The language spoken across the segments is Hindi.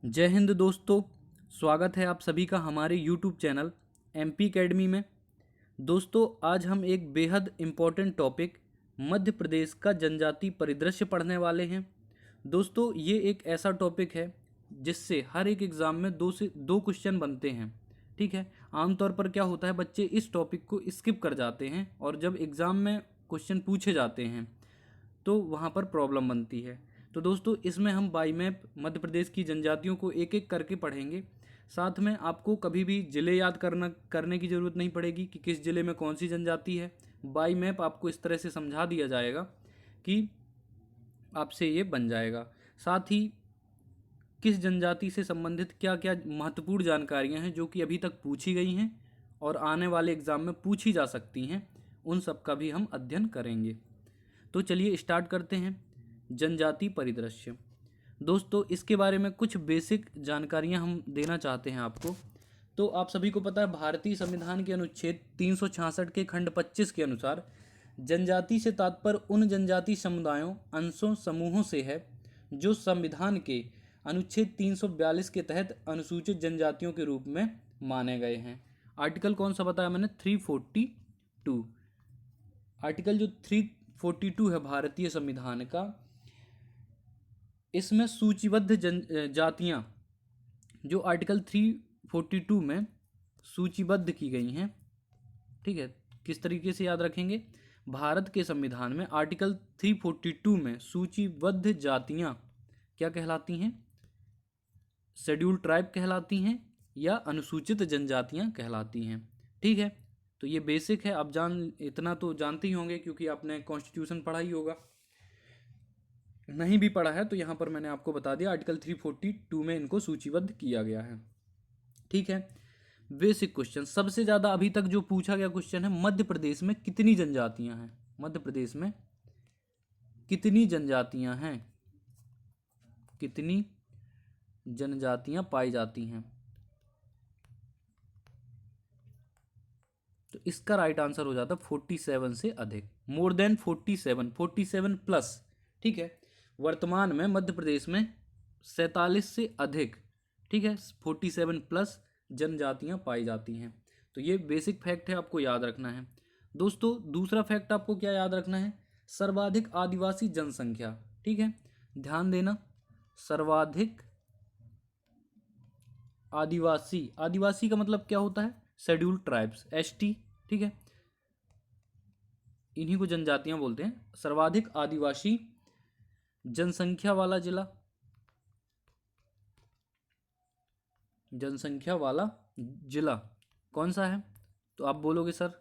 जय हिंद दोस्तों। स्वागत है आप सभी का हमारे YouTube चैनल MP एकेडमी में। दोस्तों आज हम एक बेहद इम्पोर्टेंट टॉपिक मध्य प्रदेश का जनजाति परिदृश्य पढ़ने वाले हैं। दोस्तों ये एक ऐसा टॉपिक है जिससे हर एक एग्ज़ाम में दो क्वेश्चन बनते हैं। ठीक है, आमतौर पर क्या होता है, बच्चे इस टॉपिक को स्किप कर जाते हैं और जब एग्ज़ाम में क्वेश्चन पूछे जाते हैं तो वहाँ पर प्रॉब्लम बनती है। तो दोस्तों इसमें हम बाई मैप मध्य प्रदेश की जनजातियों को एक एक करके पढ़ेंगे। साथ में आपको कभी भी ज़िले याद करने की ज़रूरत नहीं पड़ेगी कि किस ज़िले में कौन सी जनजाति है। बाई मैप आपको इस तरह से समझा दिया जाएगा कि आपसे ये बन जाएगा। साथ ही किस जनजाति से संबंधित क्या क्या महत्वपूर्ण जानकारियाँ हैं जो कि अभी तक पूछी गई हैं और आने वाले एग्ज़ाम में पूछी जा सकती हैं, उन सब का भी हम अध्ययन करेंगे। तो चलिए स्टार्ट करते हैं। जनजाति परिदृश्य। दोस्तों इसके बारे में कुछ बेसिक जानकारियां हम देना चाहते हैं आपको। तो आप सभी को पता है भारतीय संविधान के अनुच्छेद 366 के खंड 25 के अनुसार जनजाति से तात्पर्य उन जनजाति समुदायों, अंशों, समूहों से है जो संविधान के अनुच्छेद 342 के तहत अनुसूचित जनजातियों के रूप में माने गए हैं। आर्टिकल कौन सा बताया मैंने? 342। आर्टिकल जो 342 है भारतीय संविधान का, इसमें सूचीबद्ध जातियां जो आर्टिकल 342 में सूचीबद्ध की गई हैं। ठीक है, किस तरीके से याद रखेंगे? भारत के संविधान में आर्टिकल 342 में सूचीबद्ध जातियां क्या कहलाती हैं? शेड्यूल्ड ट्राइब कहलाती हैं या अनुसूचित जनजातियां कहलाती हैं। ठीक है, तो ये बेसिक है, आप इतना तो जानते ही होंगे क्योंकि आपने कॉन्स्टिट्यूशन पढ़ा ही होगा। नहीं भी पढ़ा है तो यहाँ पर मैंने आपको बता दिया, आर्टिकल 342 में इनको सूचीबद्ध किया गया है। ठीक है, बेसिक क्वेश्चन। सबसे ज़्यादा अभी तक जो पूछा गया क्वेश्चन है, मध्य प्रदेश में कितनी जनजातियाँ हैं? मध्य प्रदेश में कितनी जनजातियाँ हैं? कितनी जनजातियाँ पाई जाती हैं? तो इसका राइट आंसर हो जाता है 47 से अधिक, मोर देन 47, 47 प्लस। ठीक है, वर्तमान में मध्य प्रदेश में 47 से अधिक, ठीक है, 47 प्लस जनजातियां पाई जाती हैं। तो ये बेसिक फैक्ट है, आपको याद रखना है। दोस्तों दूसरा फैक्ट आपको क्या याद रखना है? सर्वाधिक आदिवासी जनसंख्या। ठीक है, ध्यान देना, सर्वाधिक आदिवासी, आदिवासी का मतलब क्या होता है? Scheduled tribes, ST। ठीक है, इन्हीं को जनजातियां बोलते हैं। सर्वाधिक आदिवासी जनसंख्या वाला जिला, जनसंख्या वाला जिला कौन सा है? तो आप बोलोगे सर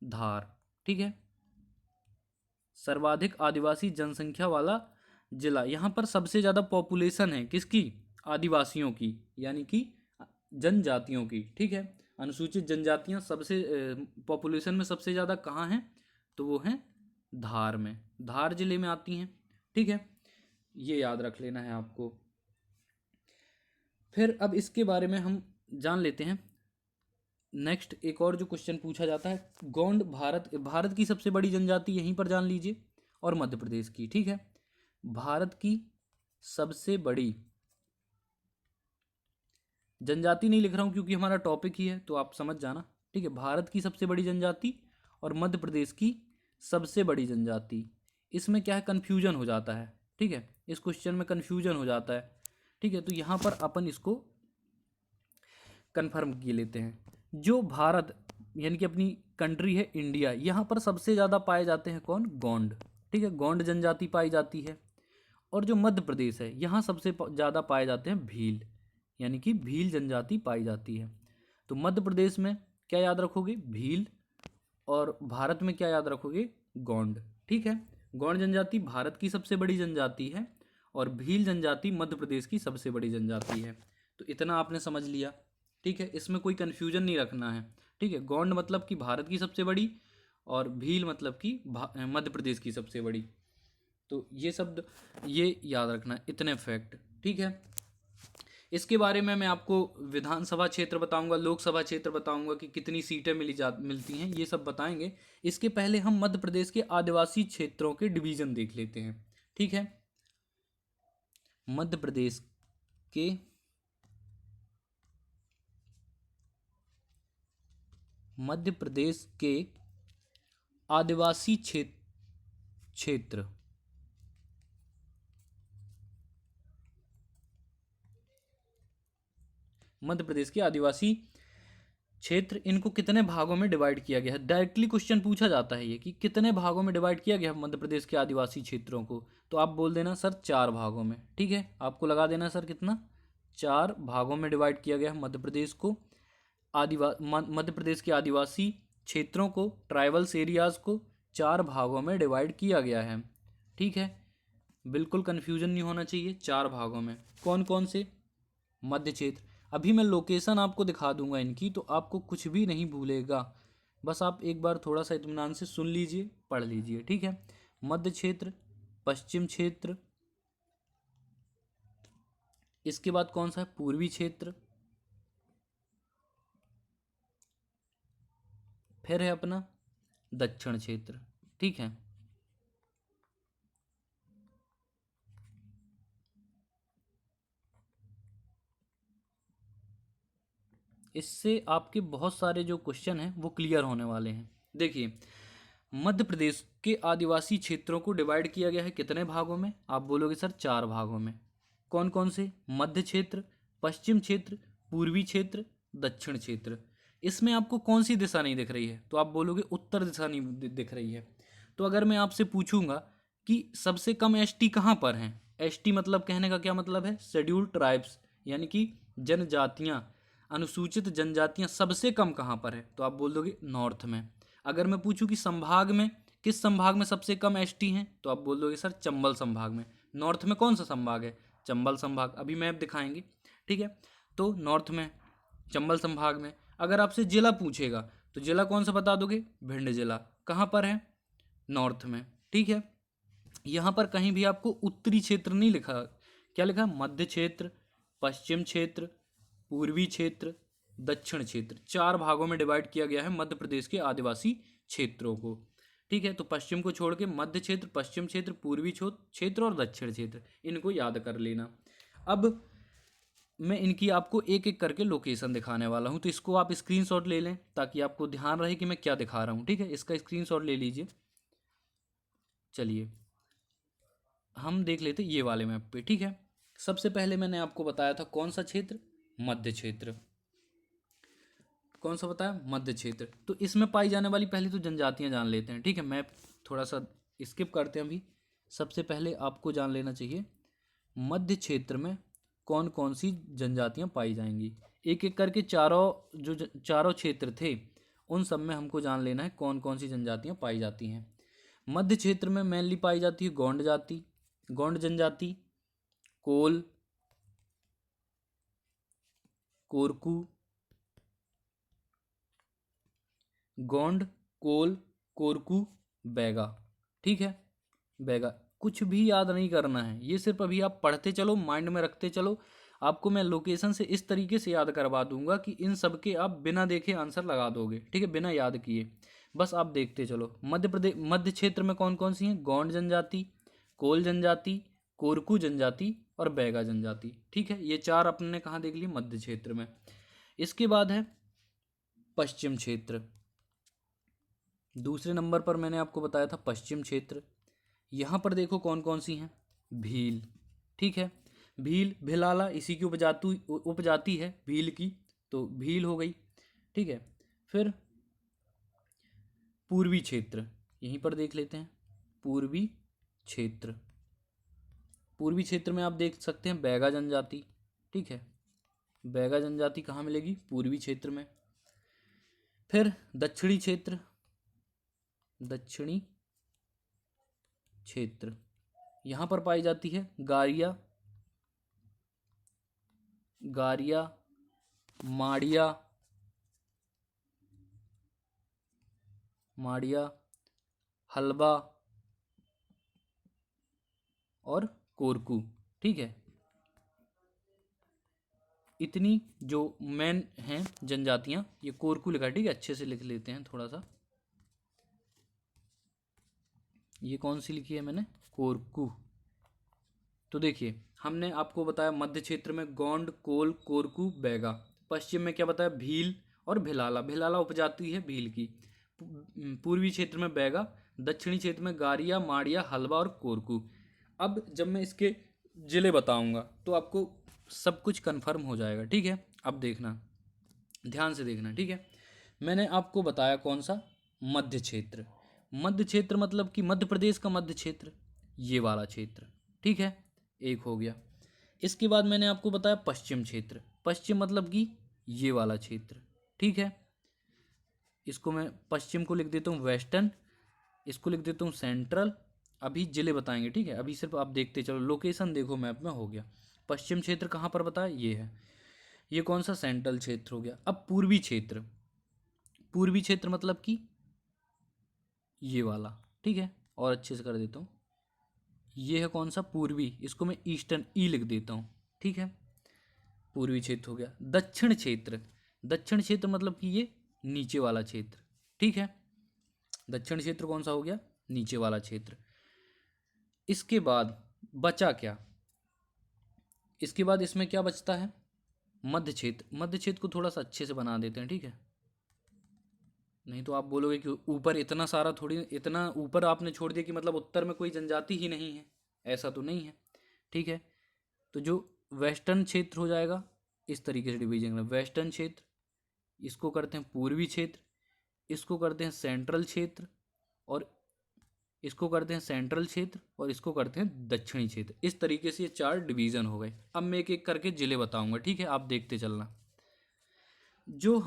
धार। ठीक है, सर्वाधिक आदिवासी जनसंख्या वाला जिला। यहाँ पर सबसे ज़्यादा पॉपुलेशन है किसकी? आदिवासियों की, यानी कि जनजातियों की। ठीक है, अनुसूचित जनजातियाँ सबसे पॉपुलेशन में सबसे ज़्यादा कहाँ हैं? तो वो हैं धार में, धार जिले में आती हैं। ठीक है, ये याद रख लेना है आपको। फिर अब इसके बारे में हम जान लेते हैं। नेक्स्ट एक और जो क्वेश्चन पूछा जाता है, गोंड भारत की सबसे बड़ी जनजाति, यहीं पर जान लीजिए, और मध्य प्रदेश की। ठीक है, भारत की सबसे बड़ी जनजाति नहीं लिख रहा हूँ क्योंकि हमारा टॉपिक ही है, तो आप समझ जाना। ठीक है, भारत की सबसे बड़ी जनजाति और मध्य प्रदेश की सबसे बड़ी जनजाति, इसमें क्या है, कन्फ्यूजन हो जाता है। ठीक है, इस क्वेश्चन में कन्फ्यूजन हो जाता है। ठीक है, तो यहाँ पर अपन इसको कन्फर्म किए लेते हैं। जो भारत यानी कि अपनी कंट्री है इंडिया, यहाँ पर सबसे ज़्यादा पाए जाते हैं कौन? गोंड। ठीक है, गोंड जनजाति पाई जाती है। और जो मध्य प्रदेश है, यहाँ सबसे ज़्यादा पाए जाते हैं भील, यानी कि भील जनजाति पाई जाती है। तो मध्य प्रदेश में क्या याद रखोगे? भील। और भारत में क्या याद रखोगे? गोंड। ठीक है, गोंड जनजाति भारत की सबसे बड़ी जनजाति है और भील जनजाति मध्य प्रदेश की सबसे बड़ी जनजाति है। तो इतना आपने समझ लिया। ठीक है, इसमें कोई कन्फ्यूजन नहीं रखना है। ठीक है, गोंड मतलब कि भारत की सबसे बड़ी और भील मतलब कि मध्य प्रदेश की सबसे बड़ी। तो ये शब्द ये याद रखना, इतने फैक्ट। ठीक है, इसके बारे में मैं आपको विधानसभा क्षेत्र बताऊंगा, लोकसभा क्षेत्र बताऊंगा कि कितनी सीटें मिलती हैं, ये सब बताएंगे। इसके पहले हम मध्य प्रदेश के आदिवासी क्षेत्रों के डिवीज़न देख लेते हैं। ठीक है, मध्य प्रदेश के मध्य प्रदेश के आदिवासी क्षेत्र मध्य प्रदेश के आदिवासी क्षेत्र, इनको कितने भागों में डिवाइड किया गया है। डायरेक्टली क्वेश्चन पूछा जाता है ये कि कितने भागों में डिवाइड किया गया है मध्य प्रदेश के आदिवासी क्षेत्रों को। तो आप बोल देना सर 4 भागों में। ठीक है, आपको लगा देना सर कितना, 4 भागों में डिवाइड किया गया है मध्य प्रदेश को। मध्य प्रदेश के आदिवासी क्षेत्रों को, ट्राइबल्स एरियाज को 4 भागों में डिवाइड किया गया है। ठीक है, बिल्कुल कन्फ्यूजन नहीं होना चाहिए। 4 भागों में कौन कौन से, मध्य क्षेत्र। अभी मैं लोकेशन आपको दिखा दूंगा इनकी, तो आपको कुछ भी नहीं भूलेगा। बस आप एक बार थोड़ा सा इत्मीनान से सुन लीजिए, पढ़ लीजिए। ठीक है, मध्य क्षेत्र, पश्चिम क्षेत्र, इसके बाद कौन सा है, पूर्वी क्षेत्र, फिर है अपना दक्षिण क्षेत्र। ठीक है, इससे आपके बहुत सारे जो क्वेश्चन हैं वो क्लियर होने वाले हैं। देखिए, मध्य प्रदेश के आदिवासी क्षेत्रों को डिवाइड किया गया है कितने भागों में, आप बोलोगे सर 4 भागों में। कौन कौन से, मध्य क्षेत्र, पश्चिम क्षेत्र, पूर्वी क्षेत्र, दक्षिण क्षेत्र। इसमें आपको कौन सी दिशा नहीं दिख रही है, तो आप बोलोगे उत्तर दिशा नहीं दिख रही है। तो अगर मैं आपसे पूछूंगा कि सबसे कम एसटी कहाँ पर हैं, एसटी मतलब कहने का क्या मतलब है, शेड्यूल्ड ट्राइब्स, यानी कि जनजातियाँ, अनुसूचित जनजातियाँ सबसे कम कहाँ पर है, तो आप बोल दोगे नॉर्थ में। अगर मैं पूछूं कि संभाग में, किस संभाग में सबसे कम एसटी हैं, तो आप बोल दोगे सर चंबल संभाग में। नॉर्थ में कौन सा संभाग है, चंबल संभाग। अभी मैप दिखाएंगे। ठीक है, तो नॉर्थ में, चंबल संभाग में। अगर आपसे जिला पूछेगा तो जिला कौन सा बता दोगे, भिंड जिला। कहाँ पर है, नॉर्थ में। ठीक है, यहाँ पर कहीं भी आपको उत्तरी क्षेत्र नहीं लिखा, क्या लिखा, मध्य क्षेत्र, पश्चिम क्षेत्र, पूर्वी क्षेत्र, दक्षिण क्षेत्र। 4 भागों में डिवाइड किया गया है मध्य प्रदेश के आदिवासी क्षेत्रों को। ठीक है, तो पश्चिम को छोड़ के मध्य क्षेत्र, पश्चिम क्षेत्र, पूर्वी क्षेत्र और दक्षिण क्षेत्र, इनको याद कर लेना। अब मैं इनकी आपको एक एक करके लोकेशन दिखाने वाला हूँ, तो इसको आप स्क्रीनशॉट ले लें ताकि आपको ध्यान रहे कि मैं क्या दिखा रहा हूँ। ठीक है, इसका स्क्रीनशॉट ले लीजिए। चलिए हम देख लेते ये वाले मैप पे। ठीक है, सबसे पहले मैंने आपको बताया था कौन सा क्षेत्र, मध्य क्षेत्र। कौन सा बताया, मध्य क्षेत्र। तो इसमें पाई जाने वाली पहली तो जनजातियां जान लेते हैं। ठीक है, मैप थोड़ा सा स्किप करते हैं अभी। सबसे पहले आपको जान लेना चाहिए मध्य क्षेत्र में कौन कौन सी जनजातियां पाई जाएंगी। एक एक करके चारों क्षेत्र थे, उन सब में हमको जान लेना है कौन कौन सी जनजातियां पाई जाती हैं। मध्य क्षेत्र में मेनली पाई जाती है गोंड जाति, गोंड जनजाति, कोल, कोरकू, गोंड, कोल, कोरकू, बैगा। ठीक है, बैगा। कुछ भी याद नहीं करना है, ये सिर्फ अभी आप पढ़ते चलो, माइंड में रखते चलो। आपको मैं लोकेशन से इस तरीके से याद करवा दूंगा कि इन सब के आप बिना देखे आंसर लगा दोगे। ठीक है, बिना याद किए, बस आप देखते चलो। मध्य क्षेत्र में कौन कौन सी हैं, गोंड जनजाति, कोल जनजाति, कोरकू जनजाति और बैगा जनजाति। ठीक है, ये 4 अपने कहाँ देख लिए, मध्य क्षेत्र में। इसके बाद है पश्चिम क्षेत्र। दूसरे नंबर पर मैंने आपको बताया था पश्चिम क्षेत्र। यहाँ पर देखो कौन कौन सी हैं, भील। ठीक है, भील, भिलाला इसी की उपजाति है भील की, तो भील हो गई। ठीक है, फिर पूर्वी क्षेत्र, यहीं पर देख लेते हैं पूर्वी क्षेत्र। पूर्वी क्षेत्र में आप देख सकते हैं बैगा जनजाति। ठीक है, बैगा जनजाति कहाँ मिलेगी, पूर्वी क्षेत्र में। फिर दक्षिणी क्षेत्र, दक्षिणी क्षेत्र, यहाँ पर पाई जाती है गारिया, गारिया, माड़िया, माड़िया, हलबा और कोरकू। ठीक है, इतनी जो मेन हैं जनजातियां, ये कोरकू लिखा है। ठीक है, अच्छे से लिख लेते हैं थोड़ा सा। ये कौन सी लिखी है मैंने, कोरकू। तो देखिए, हमने आपको बताया मध्य क्षेत्र में गोंड, कोल, कोरकू, बैगा। पश्चिम में क्या बताया, भील और भिलाला, भिलाला उपजाति है भील की। पूर्वी क्षेत्र में बैगा, दक्षिणी क्षेत्र में गारिया, माड़िया, हलवा और कोरकू। अब जब मैं इसके जिले बताऊंगा तो आपको सब कुछ कंफर्म हो जाएगा, ठीक है। अब देखना, ध्यान से देखना, ठीक है। मैंने आपको बताया कौन सा, मध्य क्षेत्र। मध्य क्षेत्र मतलब कि मध्य प्रदेश का मध्य क्षेत्र, ये वाला क्षेत्र, ठीक है, एक हो गया। इसके बाद मैंने आपको बताया पश्चिम क्षेत्र, पश्चिम मतलब कि ये वाला क्षेत्र, ठीक है। इसको मैं पश्चिम को लिख देता हूँ वेस्टर्न, इसको लिख देता हूँ सेंट्रल। अभी जिले बताएंगे, ठीक है, अभी सिर्फ आप देखते चलो, लोकेशन देखो मैप में, हो गया। पश्चिम क्षेत्र कहाँ पर बताया, ये है, ये कौन सा, सेंट्रल क्षेत्र हो गया। अब पूर्वी क्षेत्र, पूर्वी क्षेत्र मतलब कि ये वाला, ठीक है, और अच्छे से कर देता हूँ, ये है कौन सा, पूर्वी, इसको मैं ईस्टर्न ई लिख देता हूँ, ठीक है, पूर्वी क्षेत्र हो गया। दक्षिण क्षेत्र, दक्षिण क्षेत्र मतलब कि ये नीचे वाला क्षेत्र, ठीक है, दक्षिण क्षेत्र कौन सा हो गया, नीचे वाला क्षेत्र। इसके बाद बचा क्या, इसके बाद इसमें क्या बचता है, मध्य क्षेत्र। मध्य क्षेत्र को थोड़ा सा अच्छे से बना देते हैं, ठीक है, नहीं तो आप बोलोगे कि ऊपर इतना सारा थोड़ी, इतना ऊपर आपने छोड़ दिया कि मतलब उत्तर में कोई जनजाति ही नहीं है, ऐसा तो नहीं है, ठीक है। तो जो वेस्टर्न क्षेत्र हो जाएगा, इस तरीके से डिवीजन में, वेस्टर्न क्षेत्र, इसको करते हैं पूर्वी क्षेत्र, इसको करते हैं सेंट्रल क्षेत्र, और इसको करते हैं सेंट्रल क्षेत्र, और इसको करते हैं दक्षिणी क्षेत्र। इस तरीके से ये 4 डिवीज़न हो गए। अब मैं एक एक करके जिले बताऊंगा, ठीक है, आप देखते चलना। जो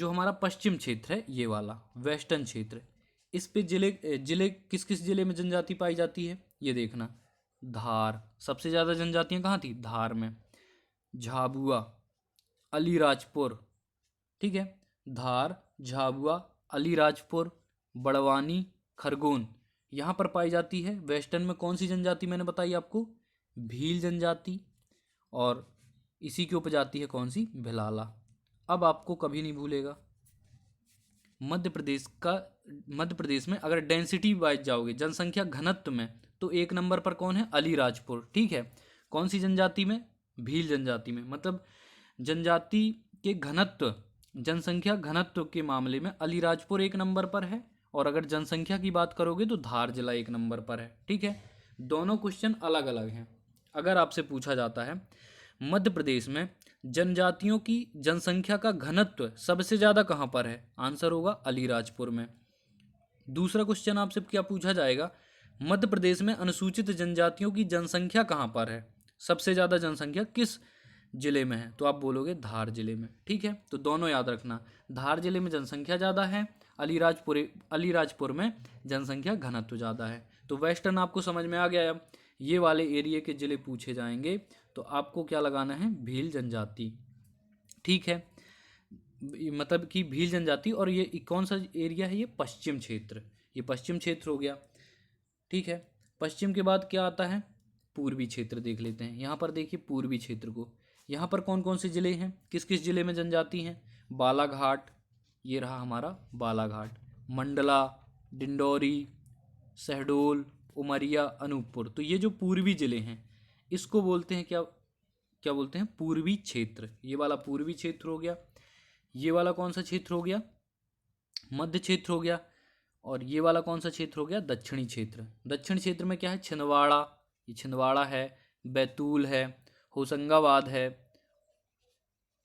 हमारा पश्चिम क्षेत्र है, ये वाला वेस्टर्न क्षेत्र, इस पे जिले जिले किस किस जिले में जनजाति पाई जाती है, ये देखना। धार, सबसे ज़्यादा जनजातियाँ कहाँ थी, धार में। झाबुआ, अलीराजपुर, ठीक है, धार, झाबुआ, अलीराजपुर, बड़वानी, खरगोन, यहाँ पर पाई जाती है। वेस्टर्न में कौन सी जनजाति मैंने बताई आपको, भील जनजाति, और इसी की उपजाति है कौन सी, भिलाला। अब आपको कभी नहीं भूलेगा, मध्य प्रदेश का, मध्य प्रदेश में अगर डेंसिटी वाइज जाओगे, जनसंख्या घनत्व में, तो 1 नंबर पर कौन है, अलीराजपुर, ठीक है। कौन सी जनजाति में, भील जनजाति में। मतलब जनजाति के घनत्व, जनसंख्या घनत्व के मामले में अलीराजपुर 1 नंबर पर है, और अगर जनसंख्या की बात करोगे तो धार जिला 1 नंबर पर है, ठीक है। दोनों क्वेश्चन अलग अलग हैं। अगर आपसे पूछा जाता है मध्य प्रदेश में जनजातियों की जनसंख्या का घनत्व सबसे ज़्यादा कहाँ पर है, आंसर होगा अलीराजपुर में। दूसरा क्वेश्चन आपसे क्या पूछा जाएगा, मध्य प्रदेश में अनुसूचित जनजातियों की जनसंख्या कहाँ पर है, सबसे ज़्यादा जनसंख्या किस जिले में है, तो आप बोलोगे धार जिले में, ठीक है। तो दोनों याद रखना, धार जिले में जनसंख्या ज़्यादा है, अलीराजपुर में जनसंख्या घनत्व ज़्यादा है। तो वेस्टर्न आपको समझ में आ गया। अब ये वाले एरिया के जिले पूछे जाएंगे तो आपको क्या लगाना है, भील जनजाति, ठीक है, मतलब कि भील जनजाति। और ये कौन सा एरिया है, ये पश्चिम क्षेत्र, ये पश्चिम क्षेत्र हो गया, ठीक है। पश्चिम के बाद क्या आता है, पूर्वी क्षेत्र देख लेते हैं। यहाँ पर देखिए पूर्वी क्षेत्र को, यहाँ पर कौन कौन से ज़िले हैं, किस किस ज़िले में जनजाति हैं, बालाघाट, ये रहा हमारा बालाघाट, मंडला, डिंडौरी, शहडोल, उमरिया, अनूपपुर। तो ये जो पूर्वी ज़िले हैं इसको बोलते हैं क्या, क्या बोलते हैं, पूर्वी क्षेत्र। ये वाला पूर्वी क्षेत्र हो गया, ये वाला कौन सा क्षेत्र हो गया, मध्य क्षेत्र हो गया, और ये वाला कौन सा क्षेत्र हो गया, दक्षिणी क्षेत्र। दक्षिण क्षेत्र में क्या है, छिंदवाड़ा, ये छिंदवाड़ा है, बैतूल है, होशंगाबाद है,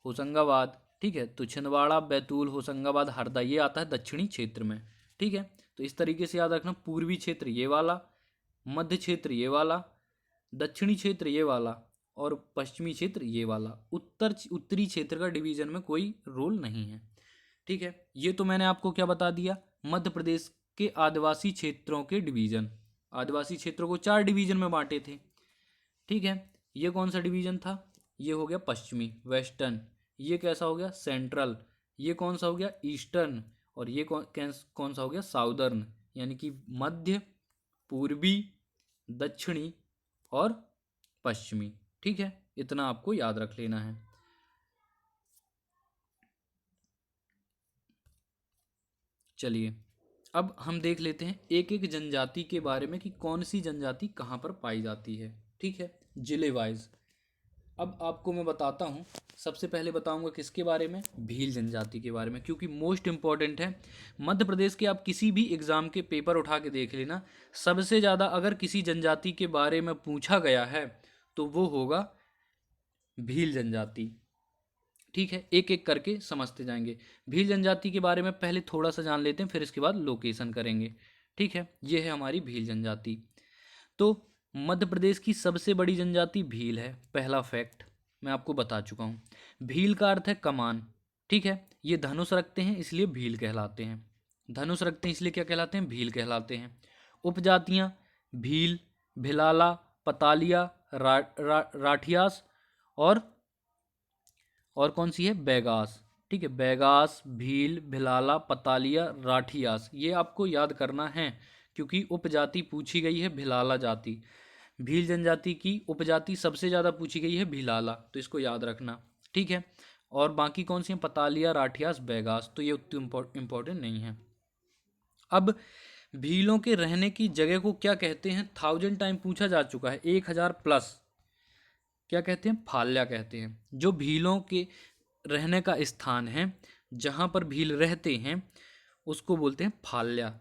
होशंगाबाद, ठीक है। तो छिंदवाड़ा, बैतूल, होशंगाबाद, हरदा, ये आता है दक्षिणी क्षेत्र में, ठीक है। तो इस तरीके से याद रखना, पूर्वी क्षेत्र ये वाला, मध्य क्षेत्र ये वाला, दक्षिणी क्षेत्र ये वाला, और पश्चिमी क्षेत्र ये वाला। उत्तरी क्षेत्र का डिवीजन में कोई रोल नहीं है, ठीक है। ये तो मैंने आपको क्या बता दिया, मध्य प्रदेश के आदिवासी क्षेत्रों के डिवीजन। आदिवासी क्षेत्रों को 4 डिवीजन में बांटे थे, ठीक है। ये कौन सा डिवीजन था, ये हो गया पश्चिमी, वेस्टर्न। ये कैसा हो गया, सेंट्रल। ये कौन सा हो गया, ईस्टर्न। और ये कौन सा हो गया, साउदर्न, यानी कि मध्य, पूर्वी, दक्षिणी और पश्चिमी, ठीक है। इतना आपको याद रख लेना है। चलिए अब हम देख लेते हैं एक एक जनजाति के बारे में कि कौन सी जनजाति कहाँ पर पाई जाती है, ठीक है, जिले वाइज। अब आपको मैं बताता हूँ, सबसे पहले बताऊँगा किसके बारे में, भील जनजाति के बारे में, क्योंकि मोस्ट इम्पॉर्टेंट है। मध्य प्रदेश के आप किसी भी एग्ज़ाम के पेपर उठा के देख लेना, सबसे ज़्यादा अगर किसी जनजाति के बारे में पूछा गया है तो वो होगा भील जनजाति। ठीक है, एक एक करके समझते जाएंगे। भील जनजाति के बारे में पहले थोड़ा सा जान लेते हैं, फिर इसके बाद लोकेशन करेंगे। ठीक है, ये है हमारी भील जनजाति। तो मध्य प्रदेश की सबसे बड़ी जनजाति भील है, पहला फैक्ट मैं आपको बता चुका हूँ। भील का अर्थ है कमान। ठीक है, ये धनुष रखते हैं इसलिए भील कहलाते हैं। धनुष रखते हैं इसलिए क्या कहलाते हैं, भील कहलाते हैं। उपजातियाँ भील, भिलाला, पतालिया, राठियास और कौन सी है, बैगास। ठीक है, बैगास, भील, भिलाला, पतालिया, राठियास, ये आपको याद करना है क्योंकि उपजाति पूछी गई है भिलाला जाति। भील जनजाति की उपजाति सबसे ज़्यादा पूछी गई है भिलाला, तो इसको याद रखना। ठीक है, और बाकी कौन सी हैं, पतालिया, राठियास, बैगास, तो ये उतनी इम्पोर्टेंट नहीं है। अब भीलों के रहने की जगह को क्या कहते हैं, 1000 टाइम पूछा जा चुका है, 1000 प्लस। क्या कहते हैं, फाल्या कहते हैं। जो भीलों के रहने का स्थान है, जहाँ पर भील रहते हैं, उसको बोलते हैं फाल्या।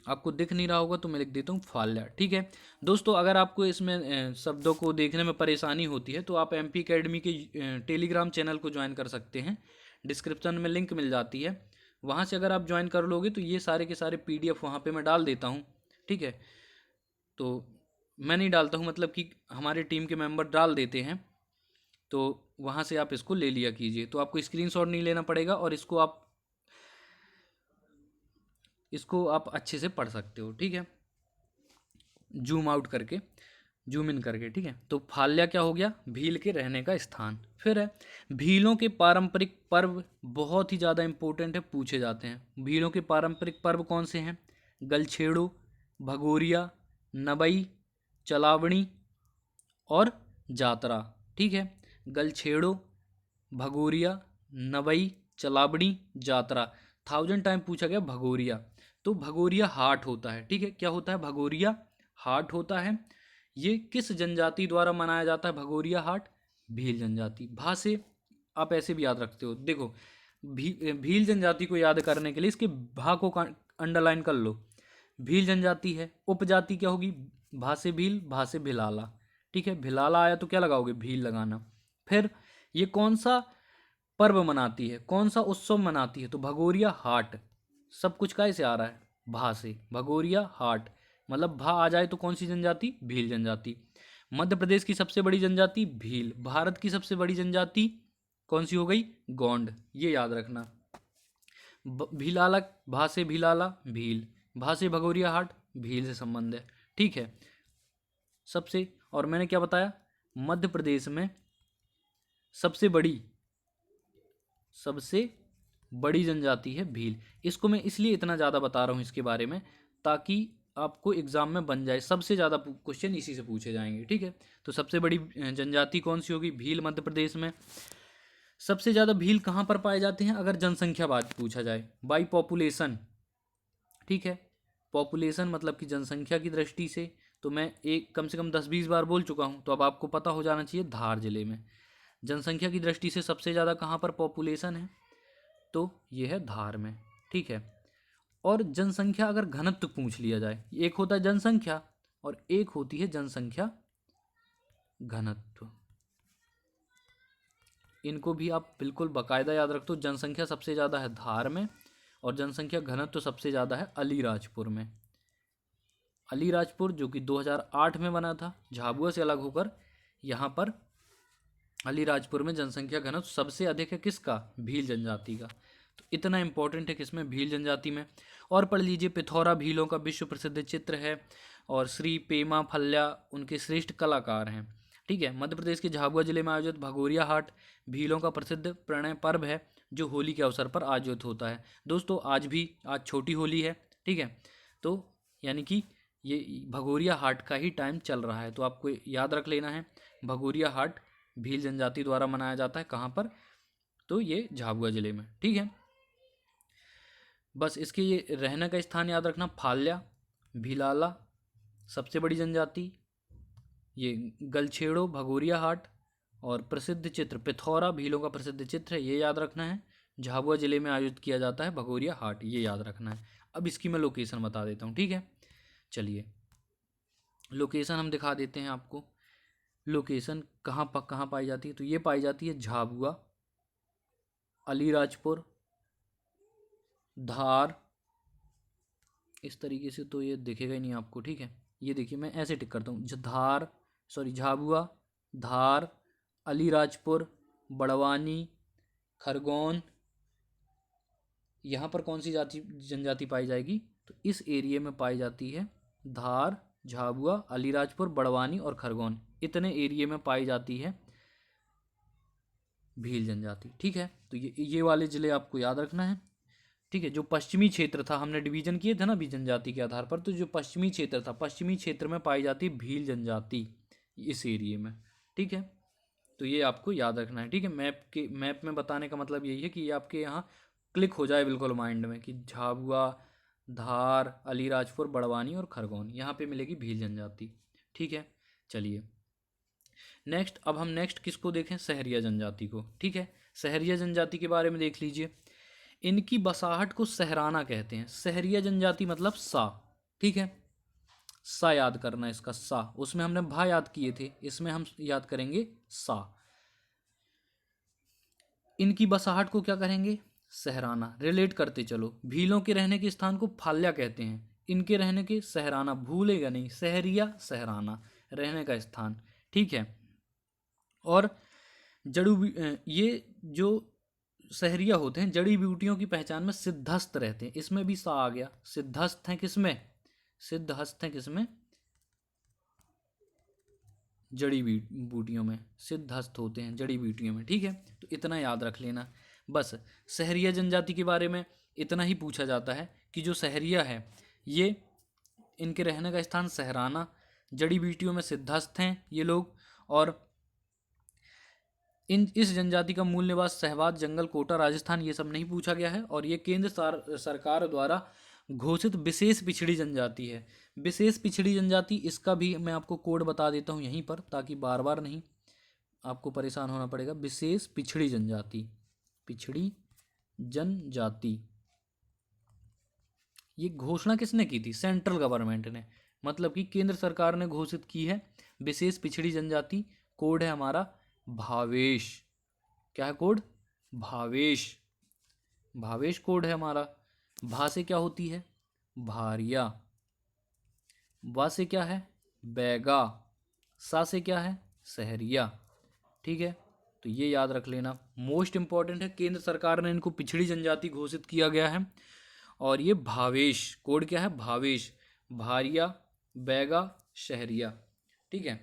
आपको दिख नहीं रहा होगा तो मैं लिख देता हूँ फाल्या। ठीक है दोस्तों, अगर आपको इसमें शब्दों को देखने में परेशानी होती है तो आप एमपी अकेडमी के टेलीग्राम चैनल को ज्वाइन कर सकते हैं। डिस्क्रिप्शन में लिंक मिल जाती है, वहाँ से अगर आप ज्वाइन कर लोगे तो ये सारे के सारे PDF वहाँ पे मैं डाल देता हूँ। ठीक है, तो मैं नहीं डालता हूँ, मतलब कि हमारे टीम के मेंबर डाल देते हैं, तो वहाँ से आप इसको ले लिया कीजिए। तो आपको स्क्रीनशॉट नहीं लेना पड़ेगा और इसको आप अच्छे से पढ़ सकते हो। ठीक है, जूम आउट करके, जूम इन करके। ठीक है, तो फाल्या क्या हो गया, भील के रहने का स्थान। फिर है भीलों के पारंपरिक पर्व, बहुत ही ज़्यादा इंपॉर्टेंट है, पूछे जाते हैं। भीलों के पारंपरिक पर्व कौन से हैं, गलछेड़ू, भगोरिया, नबई, चलावणी और जातरा। ठीक है, गलछेड़ो, भगोरिया, नवई, चलावड़ी, जातरा। 1000 टाइम पूछा गया भगोरिया, तो भगोरिया हाट होता है। ठीक है, क्या होता है, भगोरिया हाट होता है। ये किस जनजाति द्वारा मनाया जाता है भगोरिया हाट, भील जनजाति। भा से आप ऐसे भी याद रखते हो, देखो भील जनजाति को याद करने के लिए इसके भा को अंडरलाइन कर लो। भील जनजाति है, उपजाति क्या होगी, भा से भील, भा से भिलाला। ठीक है, भिलाला आया तो क्या लगाओगे, भील लगाना। फिर ये कौन सा पर्व मनाती है, कौन सा उत्सव मनाती है, तो भगोरिया हाट। सब कुछ कैसे आ रहा है, भा से, भगोरिया हाट, मतलब भा आ जाए तो कौन सी जनजाति, भील जनजाति। मध्य प्रदेश की सबसे बड़ी जनजाति भील, भारत की सबसे बड़ी जनजाति कौन सी हो गई, गोंड, ये याद रखना। भीलाला, भा से भीलाला, भील, भा से भगोरिया हाट, भील से संबंध है। ठीक है, सबसे, और मैंने क्या बताया, मध्य प्रदेश में सबसे बड़ी जनजाति है भील। इसको मैं इसलिए इतना ज़्यादा बता रहा हूँ इसके बारे में, ताकि आपको एग्जाम में बन जाए, सबसे ज़्यादा क्वेश्चन इसी से पूछे जाएंगे। ठीक है, तो सबसे बड़ी जनजाति कौन सी होगी, भील, मध्य प्रदेश में। सबसे ज़्यादा भील कहाँ पर पाए जाते हैं, अगर जनसंख्या बात पूछा जाए, बाई पॉपुलेशन। ठीक है, पॉपुलेशन मतलब कि जनसंख्या की दृष्टि से, तो मैं एक कम से कम 10-20 बार बोल चुका हूँ, तो अब आपको पता हो जाना चाहिए। धार जिले में जनसंख्या की दृष्टि से सबसे ज़्यादा कहाँ पर पॉपुलेशन है, तो ये है धार में। ठीक है, और जनसंख्या अगर घनत्व पूछ लिया जाए, एक होता है जनसंख्या और एक होती है जनसंख्या घनत्व, इनको भी आप बिल्कुल बाकायदा याद रख दो। जनसंख्या सबसे ज़्यादा है धार में और जनसंख्या घनत्व सबसे ज़्यादा है अलीराजपुर में। अलीराजपुर जो कि 2008 में बना था, झाबुआ से अलग होकर, यहाँ पर अलीराजपुर में जनसंख्या घनत्व सबसे अधिक है, किसका, भील जनजाति का। तो इतना इंपॉर्टेंट है किसमें, भील जनजाति में। और पढ़ लीजिए, पिथौरा भीलों का विश्व प्रसिद्ध चित्र है और श्री पेमा फल्या उनके श्रेष्ठ कलाकार हैं। ठीक है, मध्य प्रदेश के झाबुआ जिले में आयोजित भगोरिया हाट भीलों का प्रसिद्ध प्रणय पर्व है, जो होली के अवसर पर आयोजित होता है। दोस्तों आज छोटी होली है। ठीक है, तो यानी कि ये भगोरिया हाट का ही टाइम चल रहा है, तो आपको याद रख लेना है, भगोरिया हाट भील जनजाति द्वारा मनाया जाता है। कहाँ पर, तो ये झाबुआ जिले में। ठीक है, बस इसके ये रहने का स्थान याद रखना, फाल्या, भिलाला सबसे बड़ी जनजाति, ये गलछेड़ो, भगोरिया हाट और प्रसिद्ध चित्र पिथौरा भीलों का प्रसिद्ध चित्र है, ये याद रखना है। झाबुआ जिले में आयोजित किया जाता है भगोरिया हाट, ये याद रखना है। अब इसकी मैं लोकेशन बता देता हूँ, ठीक है। चलिए लोकेशन हम दिखा देते हैं आपको। लोकेशन कहाँ पाई जाती है, तो ये पाई जाती है झाबुआ, अलीराजपुर, धार, इस तरीके से तो ये दिखेगा ही नहीं आपको, ठीक है। ये देखिए मैं ऐसे टिक करता हूँ, झाबुआ, धार, अलीराजपुर, बड़वानी, खरगोन। यहाँ पर कौन सी जनजाति पाई जाएगी, तो इस एरिया में पाई जाती है धार, झाबुआ, अलीराजपुर, बड़वानी और खरगोन, इतने एरिया में पाई जाती है भील जनजाति, ठीक है। तो ये वाले ज़िले आपको याद रखना है, ठीक है। जो पश्चिमी क्षेत्र था, हमने डिवीजन किए थे ना भी जनजाति के आधार पर, तो जो पश्चिमी क्षेत्र था, पश्चिमी क्षेत्र में पाई जाती है भील जनजाति इस एरिया में, ठीक है। तो ये आपको याद रखना है, ठीक है। मैप में बताने का मतलब यही है कि ये आपके यहाँ क्लिक हो जाए बिल्कुल माइंड में कि झाबुआ, धार, अलीराजपुर, बड़वानी और खरगोन, यहाँ पे मिलेगी भील जनजाति, ठीक है। चलिए नेक्स्ट, अब हम नेक्स्ट किसको देखें, सहरिया जनजाति को, ठीक है। सहरिया जनजाति के बारे में देख लीजिए। इनकी बसाहट को सहराना कहते हैं। सहरिया जनजाति मतलब सा, ठीक है। सा याद करना है इसका, सा, उसमें हमने भा याद किए थे, इसमें हम याद करेंगे सा। इनकी बसाहट को क्या करेंगे, सहराना। रिलेट करते चलो, भीलों के रहने के स्थान को फाल्या कहते हैं, इनके रहने के सहराना, भूलेगा नहीं, सहरिया सहराना रहने का स्थान, ठीक है। और ये जो सहरिया होते हैं जड़ी बूटियों की पहचान में सिद्धस्थ रहते हैं, इसमें भी सा आ गया। सिद्धस्थ हैं किसमें, सिद्धहस्त हैं किसमें, जड़ी बूटियों में सिद्धहस्त होते हैं, जड़ी बूटियों में, ठीक है। तो इतना याद रख लेना बस। सहरिया जनजाति के बारे में इतना ही पूछा जाता है कि जो सहरिया है ये, इनके रहने का स्थान सहराना, जड़ी बूटियों में सिद्धहस्त हैं ये लोग, और इस जनजाति का मूल निवास सहवाद, जंगल, कोटा, राजस्थान, ये सब नहीं पूछा गया है। और ये केंद्र सरकार द्वारा घोषित विशेष पिछड़ी जनजाति है। विशेष पिछड़ी जनजाति, इसका भी मैं आपको कोड बता देता हूँ यहीं पर, ताकि बार बार नहीं आपको परेशान होना पड़ेगा। विशेष पिछड़ी जनजाति, पिछड़ी जनजाति, ये घोषणा किसने की थी, सेंट्रल गवर्नमेंट ने, मतलब कि केंद्र सरकार ने घोषित की है विशेष पिछड़ी जनजाति। कोड है हमारा भावेश। क्या है कोड, भावेश, भावेश कोड है हमारा। भा से क्या होती है, भारिया, वा से क्या है, बैगा, सा से क्या है, सहरिया, ठीक है। तो ये याद रख लेना, मोस्ट इंपॉर्टेंट है। केंद्र सरकार ने इनको पिछड़ी जनजाति घोषित किया गया है। और ये भावेश, कोड क्या है, भावेश, भारिया, बैगा, शहरिया, ठीक है।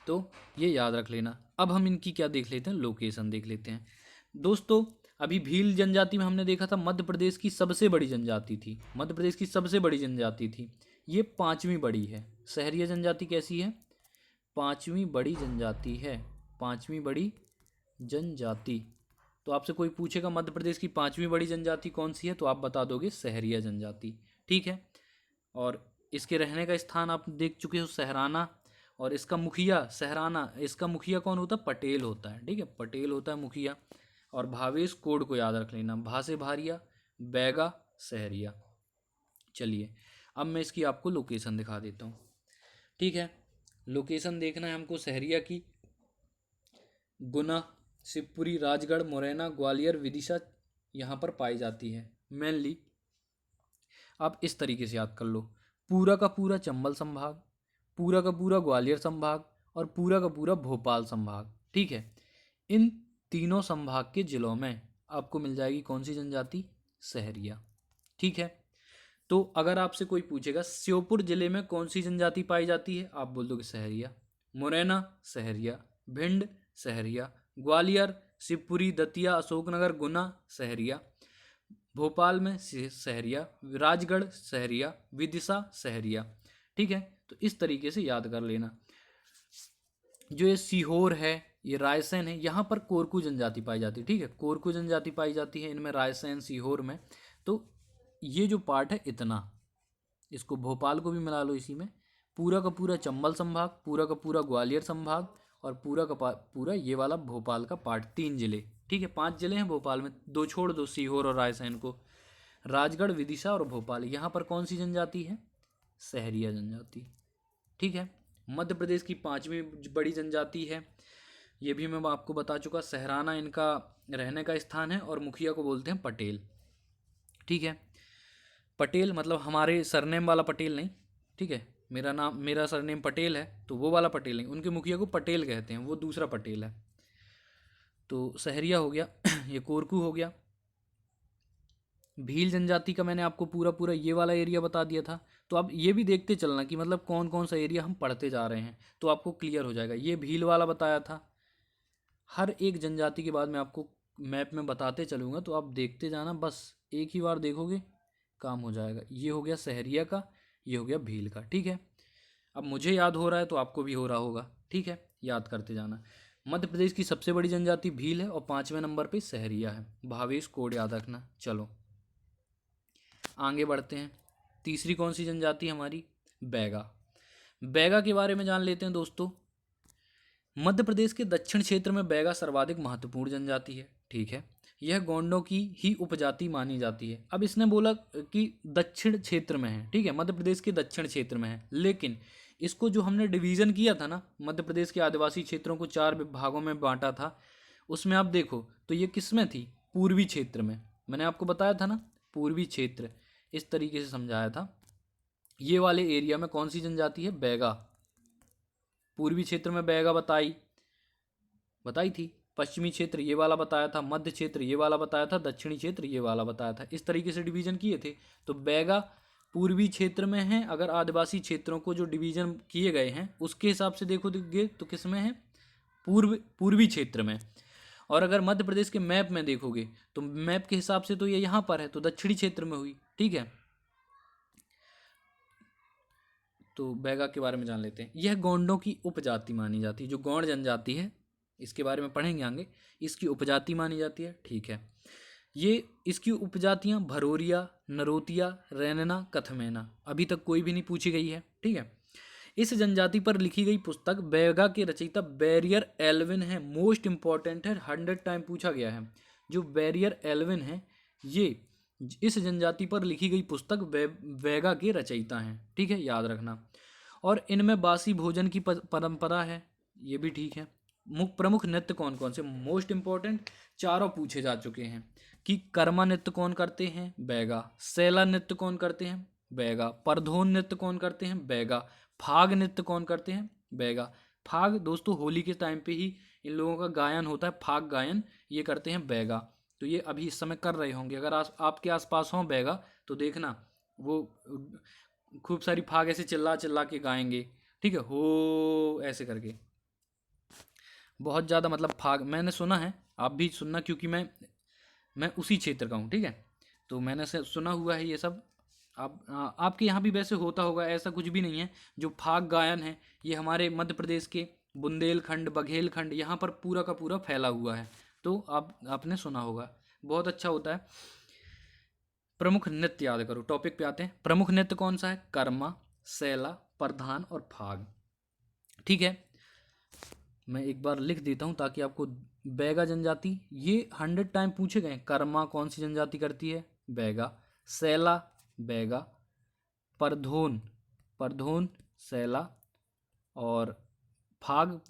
तो ये याद रख लेना। अब हम इनकी क्या देख लेते हैं, लोकेशन देख लेते हैं। दोस्तों अभी भील जनजाति में हमने देखा था मध्य प्रदेश की सबसे बड़ी जनजाति थी, मध्य प्रदेश की सबसे बड़ी जनजाति थी, ये 5वीं बड़ी है। सहरिया जनजाति कैसी है, 5वीं बड़ी जनजाति है, 5वीं बड़ी जनजाति। तो आपसे कोई पूछेगा मध्य प्रदेश की 5वीं बड़ी जनजाति कौन सी है, तो आप बता दोगे सहरिया जनजाति, ठीक है। और इसके रहने का स्थान आप देख चुके हो, सहराना। और इसका मुखिया, सहराना, इसका मुखिया कौन होता है, पटेल होता है, ठीक है, पटेल होता है मुखिया। और भावेश कोड को याद रख लेना, भा से भारिया, बैगा, सहरिया। चलिए अब मैं इसकी आपको लोकेशन दिखा देता हूँ, ठीक है। लोकेशन देखना है हमको सहरिया की। गुना, शिवपुरी, राजगढ़, मुरैना, ग्वालियर, विदिशा यहाँ पर पाई जाती है मेनली। आप इस तरीके से याद कर लो, पूरा का पूरा चंबल संभाग, पूरा का पूरा ग्वालियर संभाग और पूरा का पूरा भोपाल संभाग, ठीक है। इन तीनों संभाग के जिलों में आपको मिल जाएगी कौन सी जनजाति, सहरिया, ठीक है। तो अगर आपसे कोई पूछेगा श्योपुर जिले में कौन सी जनजाति पाई जाती है, आप बोल दोगे सहरिया। मुरैना सहरिया, भिंड सहरिया, ग्वालियर, शिवपुरी, दतिया, अशोकनगर, गुना सहरिया, भोपाल में सहरिया, राजगढ़ सहरिया, विदिशा सहरिया, ठीक है। तो इस तरीके से याद कर लेना। जो ये सीहोर है, ये रायसेन है, यहाँ पर कोरकू जनजाति पाई जाती है, ठीक है, कोरकू जनजाति पाई जाती है इनमें, रायसेन, सीहोर में। तो ये जो पार्ट है इतना, इसको भोपाल को भी मिला लो इसी में। पूरा का पूरा चंबल संभाग, पूरा का पूरा ग्वालियर संभाग और पूरा का पूरा ये वाला भोपाल का पार्ट, 3 जिले। ठीक है, 5 जिले हैं भोपाल में, 2 छोड़ दो सीहोर और रायसेन को। राजगढ़, विदिशा और भोपाल, यहाँ पर कौन सी जनजाति है? सहरिया जनजाति। ठीक है, मध्य प्रदेश की 5वीं बड़ी जनजाति है, ये भी मैं आपको बता चुका। सहराना इनका रहने का स्थान है और मुखिया को बोलते हैं पटेल। ठीक है, पटेल मतलब हमारे सरनेम वाला पटेल नहीं। ठीक है, मेरा सरनेम पटेल है तो वो वाला पटेल नहीं, उनके मुखिया को पटेल कहते हैं, वो दूसरा पटेल है। तो सहरिया हो गया ये कोरकू हो गया। भील जनजाति का मैंने आपको पूरा पूरा ये वाला एरिया बता दिया था। तो अब ये भी देखते चलना कि मतलब कौन कौन सा एरिया हम पढ़ते जा रहे हैं, तो आपको क्लियर हो जाएगा। ये भील वाला बताया था। हर एक जनजाति के बाद मैं आपको मैप में बताते चलूँगा, तो आप देखते जाना, बस एक ही बार देखोगे काम हो जाएगा। ये हो गया सहरिया का, ये हो गया भील का। ठीक है, अब मुझे याद हो रहा है तो आपको भी हो रहा होगा। ठीक है, याद करते जाना। मध्य प्रदेश की सबसे बड़ी जनजाति भील है और 5वें नंबर पे सहरिया है। भावेश कोड याद रखना। चलो आगे बढ़ते हैं। तीसरी कौन सी जनजाति हमारी? बैगा। बैगा के बारे में जान लेते हैं दोस्तों। मध्य प्रदेश के दक्षिण क्षेत्र में बैगा सर्वाधिक महत्वपूर्ण जनजाति है। ठीक है, यह गोंडों की ही उपजाति मानी जाती है। अब इसने बोला कि दक्षिण क्षेत्र में है। ठीक है, मध्य प्रदेश के दक्षिण क्षेत्र में है, लेकिन इसको जो हमने डिवीज़न किया था ना, मध्य प्रदेश के आदिवासी क्षेत्रों को 4 भागों में बांटा था, उसमें आप देखो तो ये किस में थी? पूर्वी क्षेत्र में। मैंने आपको बताया था ना, पूर्वी क्षेत्र, इस तरीके से समझाया था। ये वाले एरिया में कौन सी जनजाति है? बैगा। पूर्वी क्षेत्र में बैगा बताई थी। पश्चिमी क्षेत्र ये वाला बताया था, मध्य क्षेत्र ये वाला बताया था, दक्षिणी क्षेत्र ये वाला बताया था। इस तरीके से डिवीजन किए थे। तो बैगा पूर्वी क्षेत्र में है। अगर आदिवासी क्षेत्रों को जो डिवीजन किए गए हैं उसके हिसाब से देखोगे तो किस में है? पूर्वी क्षेत्र में। और अगर मध्य प्रदेश के मैप में देखोगे तो मैप के हिसाब से तो ये यहाँ पर है, तो दक्षिणी क्षेत्र में हुई। ठीक है, तो बैगा के बारे में जान लेते हैं। यह गोंडों की उपजाति मानी जाती है। जो गोंड जनजाति है, इसके बारे में पढ़ेंगे आगे, इसकी उपजाति मानी जाती है। ठीक है, ये इसकी उपजातियां भरोरिया, नरोतिया, रैनना, कथमेना, अभी तक कोई भी नहीं पूछी गई है। ठीक है, इस जनजाति पर लिखी गई पुस्तक बैगा के रचयिता बैरियर एल्विन है। मोस्ट इंपॉर्टेंट है, 100 टाइम पूछा गया है। जो बैरियर एल्विन है, ये इस जनजाति पर लिखी गई पुस्तक बैगा के रचयिता हैं। ठीक है, याद रखना। और इनमें बासी भोजन की परंपरा है, ये भी ठीक है। प्रमुख नृत्य कौन कौन से? मोस्ट इंपॉर्टेंट, चारों पूछे जा चुके हैं कि कर्मा नृत्य कौन करते हैं? बैगा। सैला नृत्य कौन करते हैं? बैगा। परधोन नृत्य कौन करते हैं? बैगा। फाग नृत्य कौन करते हैं? बैगा। फाग दोस्तों होली के टाइम पे ही इन लोगों का गायन होता है, फाग गायन, ये करते हैं बैगा। तो ये अभी इस समय कर रहे होंगे। अगर आपके आसपास हों बैगा तो देखना, वो खूब सारी फाग ऐसे चिल्ला चिल्ला के गाएंगे। ठीक है, हो ऐसे करके बहुत ज़्यादा, मतलब फाग मैंने सुना है, आप भी सुनना, क्योंकि मैं उसी क्षेत्र का हूँ। ठीक है, तो मैंने सुना हुआ है ये सब। आपके यहाँ भी वैसे होता होगा, ऐसा कुछ भी नहीं है। जो फाग गायन है ये हमारे मध्य प्रदेश के बुंदेलखंड, बघेलखंड, यहाँ पर पूरा का पूरा फैला हुआ है। तो आपने सुना होगा, बहुत अच्छा होता है। प्रमुख नृत्य याद करो। टॉपिक पे आते हैं। प्रमुख नृत्य कौन सा है? कर्मा, सैला, प्रधान और फाग। ठीक है, मैं एक बार लिख देता हूँ ताकि आपको। बैगा जनजाति, ये 100 टाइम पूछे गए। कर्मा कौन सी जनजाति करती है? बैगा। सैला, बैगा। परधोन, सैला। और फाग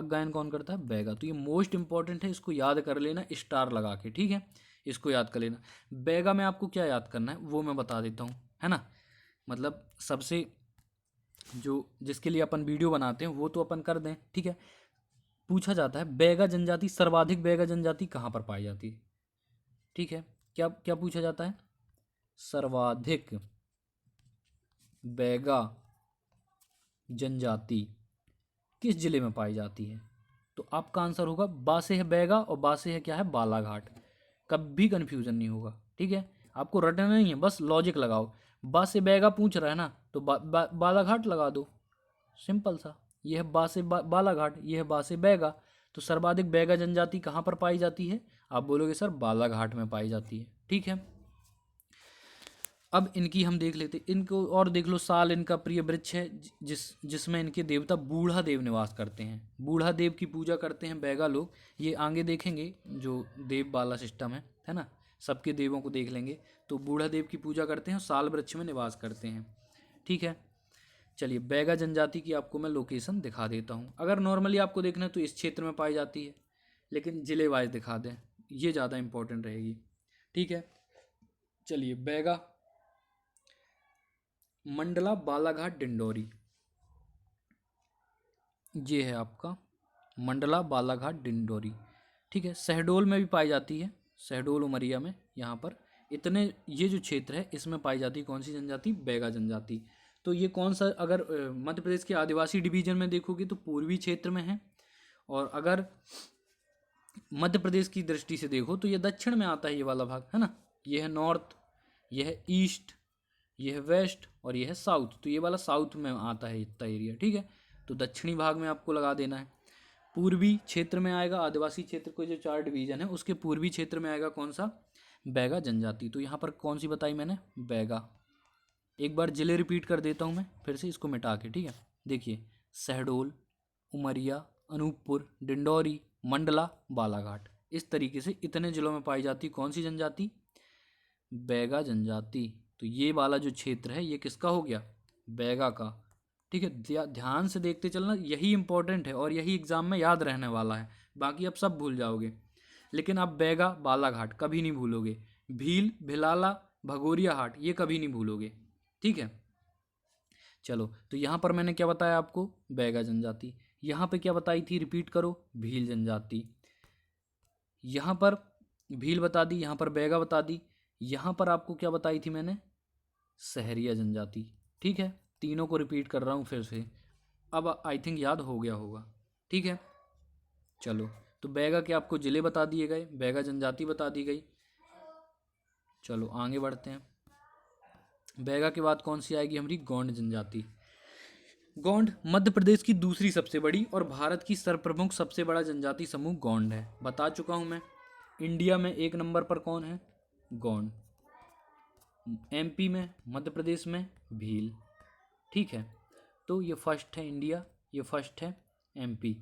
गायन कौन करता है? बैगा। तो ये मोस्ट इंपॉर्टेंट है, इसको याद कर लेना स्टार लगा के। ठीक है, इसको याद कर लेना। बैगा में आपको क्या याद करना है वो मैं बता देता हूँ, है ना। मतलब सबसे जो जिसके लिए अपन वीडियो बनाते हैं वो तो अपन कर दें। ठीक है, पूछा जाता है बैगा जनजाति, सर्वाधिक बैगा जनजाति कहाँ पर पाई जाती है? ठीक है, क्या क्या पूछा जाता है? सर्वाधिक बैगा जनजाति किस जिले में पाई जाती है? तो आपका आंसर होगा बा से है बैगा और बा से है क्या है? बालाघाट। कभी कंफ्यूजन नहीं होगा। ठीक है, आपको रटना नहीं है, बस लॉजिक लगाओ। बा से बैगा पूछ रहा है ना, तो बालाघाट लगा दो, सिंपल सा। यह है बा से बालाघाट, यह है बा से बैगा। तो सर्वाधिक बैगा जनजाति कहाँ पर पाई जाती है? आप बोलोगे सर बालाघाट में पाई जाती है। ठीक है, अब इनकी हम देख लेते, इनको और देख लो। साल इनका प्रिय वृक्ष है, जिसमें इनके देवता बूढ़ा देव निवास करते हैं। बूढ़ा देव की पूजा करते हैं बैगा लोग। ये आगे देखेंगे जो देव वाला सिस्टम है ना, सबके देवों को देख लेंगे। तो बूढ़ा देव की पूजा करते हैं और साल वृक्ष में निवास करते हैं। ठीक है, चलिए बैगा जनजाति की आपको मैं लोकेशन दिखा देता हूँ। अगर नॉर्मली आपको देखना है तो इस क्षेत्र में पाई जाती है, लेकिन जिले वाइज दिखा दें, ये ज़्यादा इम्पोर्टेंट रहेगी। ठीक है, चलिए बैगा, मंडला, बालाघाट, डिंडोरी, ये है आपका मंडला, बालाघाट, डिंडोरी। ठीक है, शहडोल में भी पाई जाती है, शहडोल उमरिया में। यहाँ पर इतने ये जो क्षेत्र है इसमें पाई जाती है कौन सी जनजाति? बैगा जनजाति। तो ये कौन सा, अगर मध्य प्रदेश के आदिवासी डिवीजन में देखोगे तो पूर्वी क्षेत्र में है, और अगर मध्य प्रदेश की दृष्टि से देखो तो ये दक्षिण में आता है, ये वाला भाग है ना। ये है नॉर्थ, ये है ईस्ट, ये है वेस्ट, और ये है साउथ। तो ये वाला साउथ में आता है इतना एरिया। ठीक है, तो दक्षिणी भाग में आपको लगा देना है। पूर्वी क्षेत्र में आएगा आदिवासी क्षेत्र को, जो 4 डिवीजन है उसके पूर्वी क्षेत्र में आएगा कौन सा? बैगा जनजाति। तो यहाँ पर कौन सी बताई मैंने? बैगा। एक बार जिले रिपीट कर देता हूँ मैं फिर से इसको मिटा के। ठीक है, देखिए शहडोल, उमरिया, अनूपपुर, डिंडौरी, मंडला, बालाघाट, इस तरीके से इतने जिलों में पाई जाती कौन सी जनजाति? बैगा जनजाति। तो ये वाला जो क्षेत्र है ये किसका हो गया? बैगा का। ठीक है, ध्यान से देखते चलना, यही इंपॉर्टेंट है और यही एग्जाम में याद रहने वाला है। बाकी अब सब भूल जाओगे, लेकिन आप बैगा, बालाघाट कभी नहीं भूलोगे। भील, भिलाला, भगोरिया हाट ये कभी नहीं भूलोगे। ठीक है, चलो तो यहाँ पर मैंने क्या बताया आपको? बैगा जनजाति। यहाँ पे क्या बताई थी? रिपीट करो, भील जनजाति। यहाँ पर भील बता दी, यहाँ पर बैगा बता दी। यहाँ पर आपको क्या बताई थी मैंने? सहरिया जनजाति। ठीक है, तीनों को रिपीट कर रहा हूँ फिर से, अब आई थिंक याद हो गया होगा। ठीक है, चलो तो बैगा के आपको जिले बता दिए गए, बैगा जनजाति बता दी गई। चलो आगे बढ़ते हैं। बैगा के बाद कौन सी आएगी हमारी? गोंड जनजाति। गोंड मध्य प्रदेश की दूसरी सबसे बड़ी और भारत की सर्वप्रमुख सबसे बड़ा जनजाति समूह गोंड है। बता चुका हूँ मैं। इंडिया में 1 नंबर पर कौन है? गोंड। एमपी में, मध्य प्रदेश में भील। ठीक है, तो ये फर्स्ट है इंडिया, ये फर्स्ट है एमपी।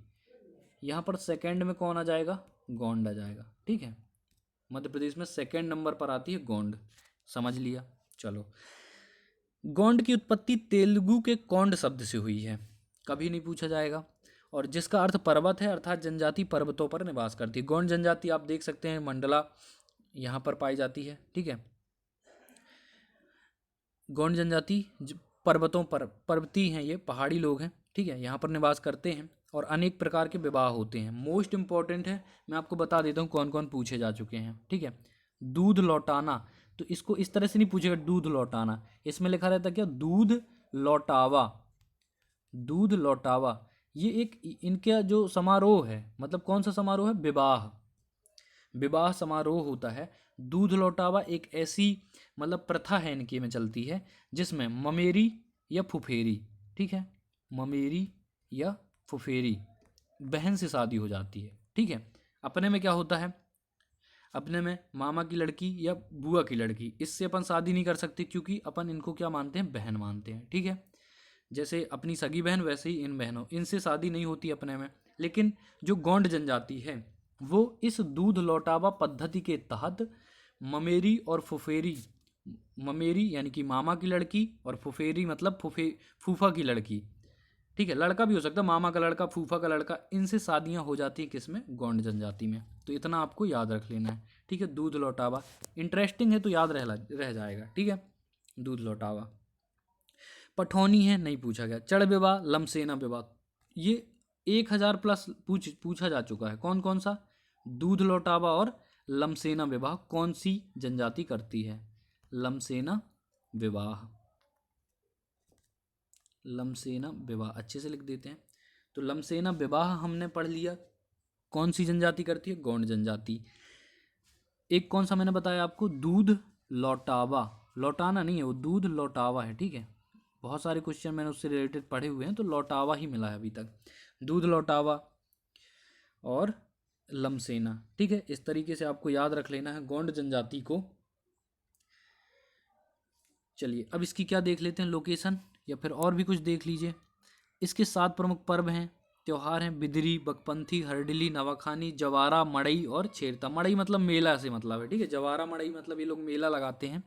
यहाँ पर सेकंड में कौन आ जाएगा? गोंड आ जाएगा। ठीक है, मध्य प्रदेश में सेकंड नंबर पर आती है गोंड। समझ लिया। चलो, गोंड की उत्पत्ति तेलुगु के कौंड शब्द से हुई है, कभी नहीं पूछा जाएगा, और जिसका अर्थ पर्वत है, अर्थात जनजाति पर्वतों पर निवास करती है। गोंड जनजाति आप देख सकते हैं मंडला यहाँ पर पाई जाती है। ठीक है, गोंड जनजाति पर्वतों पर, पर्वतीय हैं, ये पहाड़ी लोग हैं। ठीक है, यहाँ पर निवास करते हैं और अनेक प्रकार के विवाह होते हैं। मोस्ट इंपॉर्टेंट है, मैं आपको बता देता हूँ कौन कौन पूछे जा चुके हैं। ठीक है, दूध लौटाना, तो इसको इस तरह से नहीं पूछेगा दूध लौटाना, इसमें लिखा रहता क्या? दूध लौटावा। दूध लौटावा ये एक इनका जो समारोह है, मतलब कौन सा समारोह है? विवाह, विवाह समारोह होता है। दूध लौटावा एक ऐसी मतलब प्रथा है इनके में चलती है, जिसमें ममेरी या फुफेरी, ठीक है, ममेरी या फुफेरी बहन से शादी हो जाती है। ठीक है, अपने में क्या होता है? अपने में मामा की लड़की या बुआ की लड़की, इससे अपन शादी नहीं कर सकते, क्योंकि अपन इनको क्या मानते हैं? बहन मानते हैं। ठीक है, जैसे अपनी सगी बहन वैसे ही इन बहनों, इनसे शादी नहीं होती अपने में। लेकिन जो गोंड जनजाति है वो इस दूध लौटावा पद्धति के तहत ममेरी और फुफेरी, ममेरी यानी कि मामा की लड़की और फुफेरी मतलब फूफा की लड़की, ठीक है, लड़का भी हो सकता है, मामा का लड़का, फूफा का लड़का, इनसे शादियां हो जाती हैं किसमें? गोंड जनजाति में। तो इतना आपको याद रख लेना है। ठीक है, दूध लौटावा इंटरेस्टिंग है तो याद रह जाएगा। ठीक है, दूध लौटावा। पठौनी है, नहीं पूछा गया। चढ़ विवाह, लमसेना विवाह, ये 1000 प्लस पूछा जा चुका है। कौन कौन सा? दूध लौटावा और लमसेना विवाह कौन सी जनजाति करती है? लमसेना विवाह, लमसेना विवाह अच्छे से लिख देते हैं। तो लमसेना विवाह हमने पढ़ लिया, कौन सी जनजाति करती है? गोंड जनजाति। एक कौन सा मैंने बताया आपको? दूध लौटावा, लौटाना नहीं है वो, दूध लौटावा है। ठीक है, बहुत सारे क्वेश्चन मैंने उससे रिलेटेड पढ़े हुए हैं, तो लौटावा ही मिला है अभी तक। दूध लौटावा और लमसेना। ठीक है, इस तरीके से आपको याद रख लेना है गोंड जनजाति को। चलिए अब इसकी क्या देख लेते हैं लोकेशन, या फिर और भी कुछ देख लीजिए। इसके 7 प्रमुख पर्व हैं, त्योहार हैं, बिदरी, बकपंथी, हरडिली, नवाखानी, जवारा, मड़ई और छेरता। मड़ई मतलब मेला से मतलब है, ठीक है। जवारा मड़ई मतलब ये लोग मेला लगाते हैं,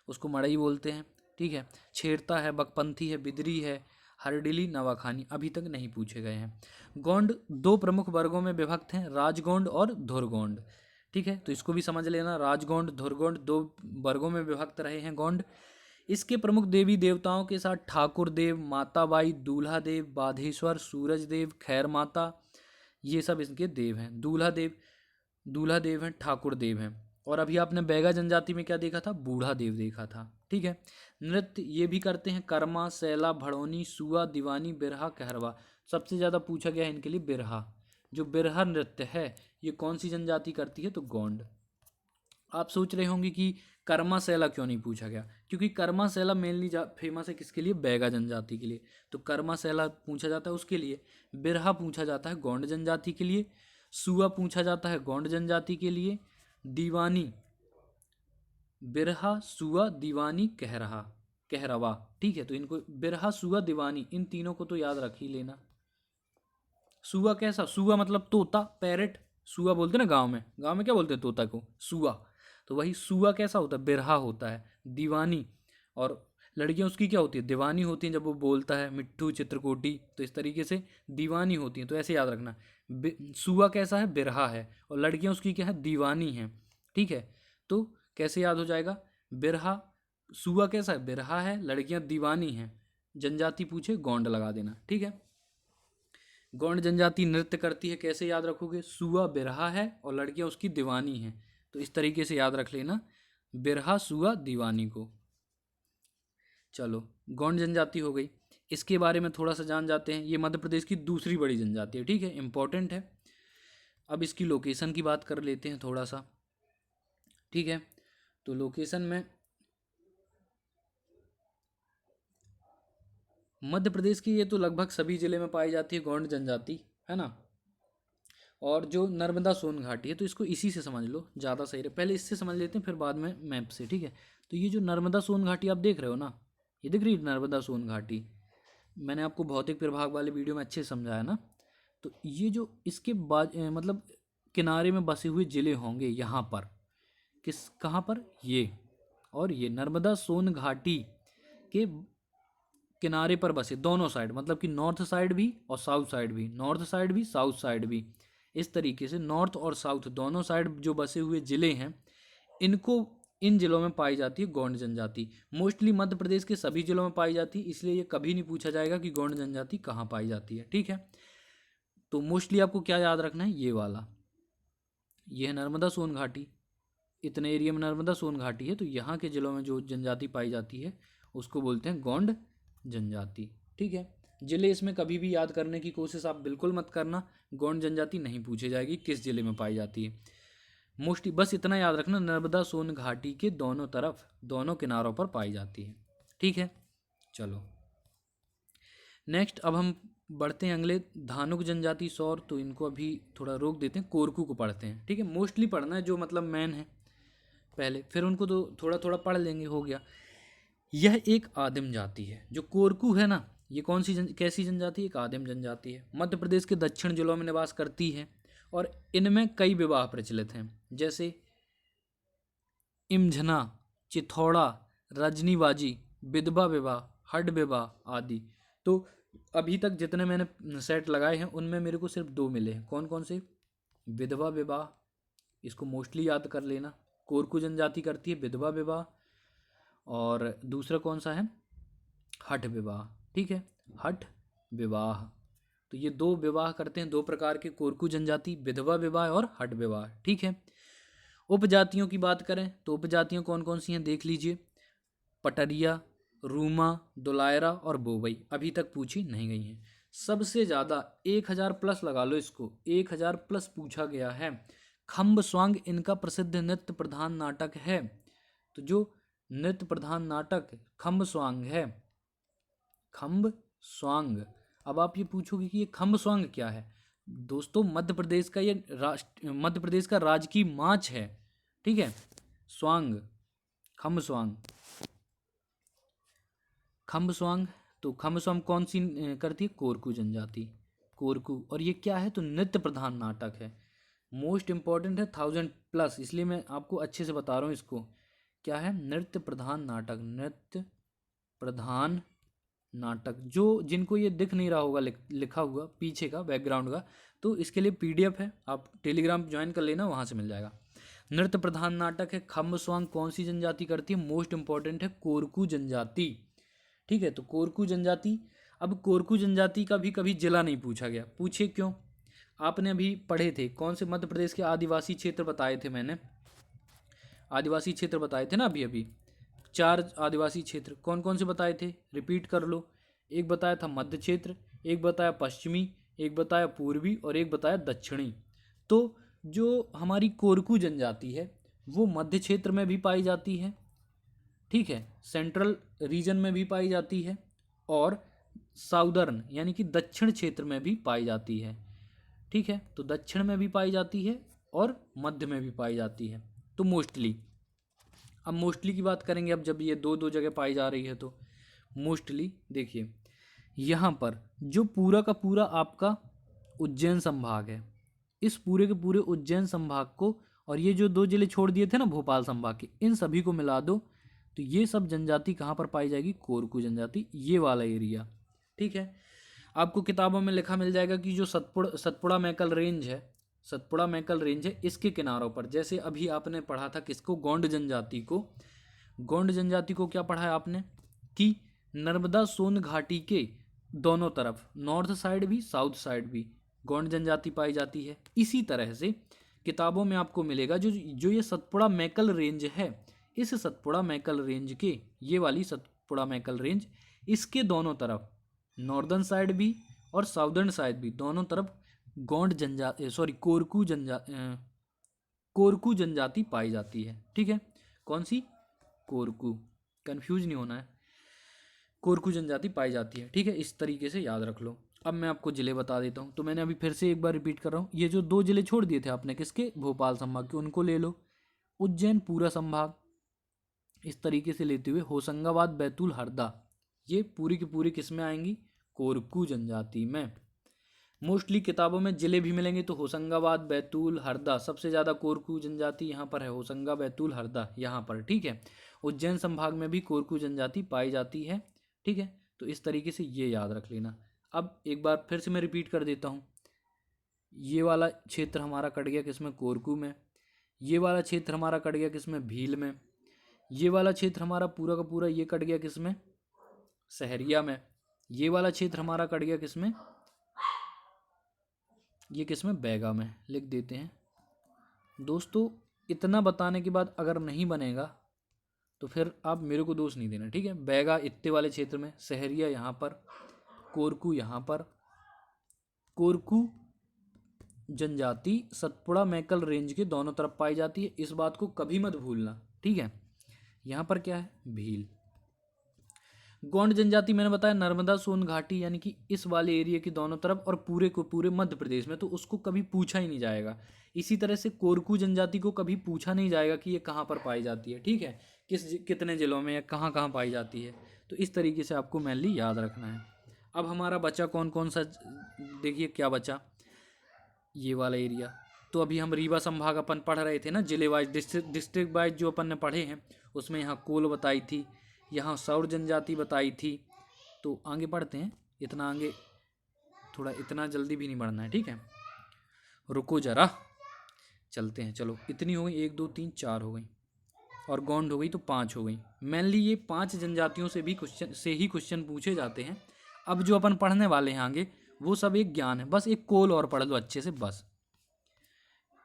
उसको मड़ई बोलते हैं, ठीक है। छेरता है, बकपंथी है, बिदरी है, हरडिली, नवाखानी अभी तक नहीं पूछे गए हैं। गोंड 2 प्रमुख वर्गों में विभक्त हैं, राजगोंड और धुरगोंड, ठीक है। तो इसको भी समझ लेना, राजगोंड धुरगोंड 2 वर्गों में विभक्त रहे हैं गोंड। इसके प्रमुख देवी देवताओं के साथ ठाकुर देव, माताबाई, दूल्हा देव, बाधेश्वर, सूरज देव, खैर माता, ये सब इनके देव हैं। दूल्हा देव हैं, ठाकुर देव हैं। और अभी आपने बैगा जनजाति में क्या देखा था, बूढ़ा देव देखा था, ठीक है। नृत्य ये भी करते हैं, कर्मा, सैला, भड़ोनी, सुआ, दीवानी, बिरहा, कहरवा। सबसे ज़्यादा पूछा गया है इनके लिए बिरहा। जो बिरहा नृत्य है ये कौन सी जनजाति करती है, तो गोंड। आप सोच रहे होंगे कि कर्मा सैला क्यों नहीं पूछा गया, क्योंकि कर्मा सैला मेनली फेमस है किसके लिए, बैगा जनजाति के लिए। तो कर्मा सैला पूछा जाता है उसके लिए, बिरहा पूछा जाता है गोंड जनजाति के लिए, सुआ पूछा जाता है गोंड जनजाति के लिए, दीवानी, बिरहा, सुआ, दीवानी, कहरवा, ठीक है। तो इनको बिरहा, सुआ, दीवानी इन तीनों को तो याद रख ही लेना। सुआ कैसा, सुआ मतलब तोता, पैरेट, सुआ बोलते ना गांव में क्या बोलते हैं तोता को, सुआ। तो वही सुआ कैसा होता है, बिरहा होता है। दीवानी, और लड़कियां उसकी क्या होती है, दीवानी होती हैं जब वो बोलता है, मिट्ठू, चित्रकोटी, तो इस तरीके से दीवानी होती हैं। तो ऐसे याद रखना, सुआ कैसा है, बिरहा है, और लड़कियां उसकी क्या है, दीवानी हैं, ठीक है। तो कैसे याद हो जाएगा, बिरहा, सुआ कैसा है, बिरहा है, लड़कियां दीवानी हैं, जनजाति पूछे गोंड लगा देना, ठीक है। गौंड जनजाति नृत्य करती है, कैसे याद रखोगे, सुआ बिरहा है और लड़कियां उसकी दीवानी हैं। तो इस तरीके से याद रख लेना, बिरहा, सुआ, दीवानी को। चलो गौंड जनजाति हो गई, इसके बारे में थोड़ा सा जान जाते हैं। ये मध्य प्रदेश की दूसरी बड़ी जनजाति है, ठीक है, इंपॉर्टेंट है। अब इसकी लोकेशन की बात कर लेते हैं थोड़ा सा, ठीक है। तो लोकेशन में मध्य प्रदेश की ये तो लगभग सभी ज़िले में पाई जाती है गौंड जनजाति, है ना। और जो नर्मदा सोन घाटी है, तो इसको इसी से समझ लो, ज़्यादा सही रहे। पहले इससे समझ लेते हैं फिर बाद में मैप से, ठीक है। तो ये जो नर्मदा सोन घाटी आप देख रहे हो ना, ये दिख रही है नर्मदा सोन घाटी, मैंने आपको भौतिक प्रभाग वाले वीडियो में अच्छे से समझाया ना। तो ये जो इसके बाद मतलब किनारे में बसे हुए ज़िले होंगे यहाँ पर, कहाँ पर, ये और ये नर्मदा सोन घाटी के किनारे पर बसे दोनों साइड, मतलब कि नॉर्थ साइड भी और साउथ साइड भी, नॉर्थ साइड भी साउथ साइड भी, इस तरीके से नॉर्थ और साउथ दोनों साइड जो बसे हुए ज़िले हैं, इनको, इन ज़िलों में पाई जाती है गौंड जनजाति। मोस्टली मध्य प्रदेश के सभी ज़िलों में पाई जाती है, इसलिए ये कभी नहीं पूछा जाएगा कि गौंड जनजाति कहाँ पाई जाती है, ठीक है। तो मोस्टली आपको क्या याद रखना है, ये वाला, ये है नर्मदा सोन घाटी, इतने एरिया में नर्मदा सोन घाटी है। तो यहाँ के ज़िलों में जो जनजाति पाई जाती है उसको बोलते हैं गौंड जनजाति, ठीक है। जिले इसमें कभी भी याद करने की कोशिश आप बिल्कुल मत करना, गौंड जनजाति नहीं पूछी जाएगी किस जिले में पाई जाती है। मोस्टली बस इतना याद रखना, नर्मदा सोन घाटी के दोनों तरफ, दोनों किनारों पर पाई जाती है, ठीक है। चलो नेक्स्ट अब हम बढ़ते हैं अगले, धानुक जनजाति सौर, तो इनको अभी थोड़ा रोक देते हैं, कोरकू को पढ़ते हैं, ठीक है। मोस्टली पढ़ना है जो मतलब मैन है पहले, फिर उनको तो थोड़ा थोड़ा पढ़ लेंगे, हो गया। यह एक आदिम जाति है, जो कोरकू है ना, ये कौन सी कैसी जनजाति है, एक आदिम जनजाति है, मध्य प्रदेश के दक्षिण जिलों में निवास करती है, और इनमें कई विवाह प्रचलित हैं, जैसे इमझना, चिथौड़ा, रजनीबाजी, विधवा विवाह, हड विवाह आदि। तो अभी तक जितने मैंने सेट लगाए हैं उनमें मेरे को सिर्फ 2 मिले हैं, कौन कौन से, विधवा विवाह, इसको मोस्टली याद कर लेना, कोरकू जनजाति करती है विधवा विवाह, और दूसरा कौन सा है, हठ विवाह, ठीक है, हठ विवाह। तो ये 2 विवाह करते हैं, 2 प्रकार के कोरकू जनजाति, विधवा विवाह और हठ विवाह, ठीक है। उपजातियों की बात करें तो उपजातियां कौन कौन सी हैं देख लीजिए, पटरिया, रूमा, दुलायरा और बोवई अभी तक पूछी नहीं गई हैं। सबसे ज़्यादा 1000 प्लस लगा लो इसको, 1000 प्लस पूछा गया है। खम्ब स्वांग इनका प्रसिद्ध नृत्य प्रधान नाटक है। तो जो नृत्य प्रधान नाटक खम्ब स्वांग है, खम्ब स्वांग। अब आप ये पूछोगे कि ये खम्ब स्वांग क्या है, दोस्तों मध्य प्रदेश का ये मध्य प्रदेश का राजकीय माछ है, ठीक है, स्वांग, खम्ब स्वांग। खम्बस्वांग, तो खम्बस्वांग कौन सी करती है? कोरकू जनजाति, कोरकू। और ये क्या है? तो नृत्य प्रधान नाटक है। मोस्ट इम्पॉर्टेंट है, 1000+, इसलिए मैं आपको अच्छे से बता रहा हूँ इसको। क्या है? नृत्य प्रधान नाटक, नृत्य प्रधान नाटक। जो जिनको ये दिख नहीं रहा होगा लिखा हुआ पीछे का बैकग्राउंड का, तो इसके लिए PDF है, आप टेलीग्राम ज्वाइन कर लेना, वहाँ से मिल जाएगा। नृत्य प्रधान नाटक है। खम्बस्वांग कौन सी जनजाति करती है? मोस्ट इंपॉर्टेंट है, कोरकू जनजाति। ठीक है, तो कोरकू जनजाति। अब कोरकू जनजाति का भी कभी जिला नहीं पूछा गया, पूछे क्यों? आपने अभी पढ़े थे, कौन से मध्य प्रदेश के आदिवासी क्षेत्र बताए थे मैंने, आदिवासी क्षेत्र बताए थे ना अभी अभी। 4 आदिवासी क्षेत्र कौन कौन से बताए थे? रिपीट कर लो। एक बताया था मध्य क्षेत्र, एक बताया पश्चिमी, एक बताया पूर्वी, और एक बताया दक्षिणी। तो जो हमारी कोरकू जनजाति है वो मध्य क्षेत्र में भी पाई जाती है, ठीक है, सेंट्रल रीजन में भी पाई जाती है, और साउदर्न यानी कि दक्षिण क्षेत्र में भी पाई जाती है। ठीक है, तो दक्षिण में भी पाई जाती है और मध्य में भी पाई जाती है। तो मोस्टली, अब मोस्टली की बात करेंगे, अब जब ये दो दो जगह पाई जा रही है तो मोस्टली देखिए, यहाँ पर जो पूरा का पूरा आपका उज्जैन संभाग है, इस पूरे के पूरे उज्जैन संभाग को, और ये जो 2 जिले छोड़ दिए थे ना भोपाल संभाग के, इन सभी को मिला दो तो ये सब जनजाति कहाँ पर पाई जाएगी? कोरकू जनजाति, ये वाला एरिया। ठीक है, आपको किताबों में लिखा मिल जाएगा कि जो सतपुड़ा मैकल रेंज है, सतपुड़ा मैकल रेंज है, इसके किनारों पर, जैसे अभी आपने पढ़ा था किसको? गोंड जनजाति को। गोंड जनजाति को क्या पढ़ा है आपने? कि नर्मदा सोन घाटी के दोनों तरफ, नॉर्थ साइड भी साउथ साइड भी गोंड जनजाति पाई जाती है। इसी तरह से किताबों में आपको मिलेगा जो जो ये सतपुड़ा मैकल रेंज है, इस सतपुड़ा मैकल रेंज के, ये वाली सतपुड़ा मैकल रेंज, इसके दोनों तरफ, नॉर्दर्न साइड भी और साउदर्न साइड भी, दोनों तरफ गोंड जनजाति, सॉरी कोरकू जनजाति पाई जाती है। ठीक है, कौन सी? कोरकू, कंफ्यूज नहीं होना है, कोरकू जनजाति पाई जाती है। ठीक है, इस तरीके से याद रख लो। अब मैं आपको जिले बता देता हूँ, तो मैंने अभी फिर से एक बार रिपीट कर रहा हूँ, ये जो 2 जिले छोड़ दिए थे आपने किसके? भोपाल संभाग के, उनको ले लो। उज्जैन पूरा संभाग, इस तरीके से लेते हुए होशंगाबाद, बैतूल, हरदा, ये पूरी की पूरी किस में आएंगी? कोरकू जनजाति में। मोस्टली किताबों में जिले भी मिलेंगे, तो होशंगाबाद, बैतूल, हरदा, सबसे ज़्यादा कोरकू जनजाति यहाँ पर है, होशंगा, बैतूल, हरदा यहाँ पर। ठीक है, उज्जैन संभाग में भी कोरकू जनजाति पाई जाती है। ठीक है, तो इस तरीके से ये याद रख लेना। अब एक बार फिर से मैं रिपीट कर देता हूँ, ये वाला क्षेत्र हमारा कट गया किसमें? कोरकू में। ये वाला क्षेत्र हमारा कट गया किसमें? भील में। ये वाला क्षेत्र हमारा पूरा का पूरा ये कट गया किसमें? सहरिया में। ये वाला क्षेत्र हमारा कट गया किसमें? ये किसमें? बैगा में। लिख देते हैं दोस्तों। इतना बताने के बाद अगर नहीं बनेगा तो फिर आप मेरे को दोष नहीं देना, ठीक है। बैगा इत्ते वाले क्षेत्र में, सहरिया यहाँ पर, कोरकू यहाँ पर। कोरकू जनजाति सतपुड़ा मैकल रेंज के दोनों तरफ पाई जाती है, इस बात को कभी मत भूलना, ठीक है। यहाँ पर क्या है? भील। गोंड जनजाति मैंने बताया नर्मदा सोन घाटी यानी कि इस वाले एरिया के दोनों तरफ और पूरे को पूरे मध्य प्रदेश में, तो उसको कभी पूछा ही नहीं जाएगा। इसी तरह से कोरकू जनजाति को कभी पूछा नहीं जाएगा कि ये कहाँ पर पाई जाती है, ठीक है, कितने जिलों में या कहाँ कहाँ पाई जाती है। तो इस तरीके से आपको मेनली याद रखना है। अब हमारा बचा कौन कौन सा, देखिए क्या बचा, ये वाला एरिया। तो अभी हम रीवा संभाग अपन पढ़ रहे थे ना, जिले वाइज, डिस्ट्रिक्ट वाइज जो अपन ने पढ़े हैं, उसमें यहाँ कोल बताई थी, यहाँ सौर जनजाति बताई थी। तो आगे पढ़ते हैं, इतना आगे थोड़ा, इतना जल्दी भी नहीं बढ़ना है, ठीक है, रुको जरा, चलते हैं। चलो इतनी हो गई, 1 2 3 4 हो गई, और गोंड हो गई तो 5 हो गई। मेनली ये 5 जनजातियों से भी क्वेश्चन पूछे जाते हैं। अब जो अपन पढ़ने वाले हैं आगे, वो सब एक ज्ञान है, बस एक कोल और पढ़ लो अच्छे से बस,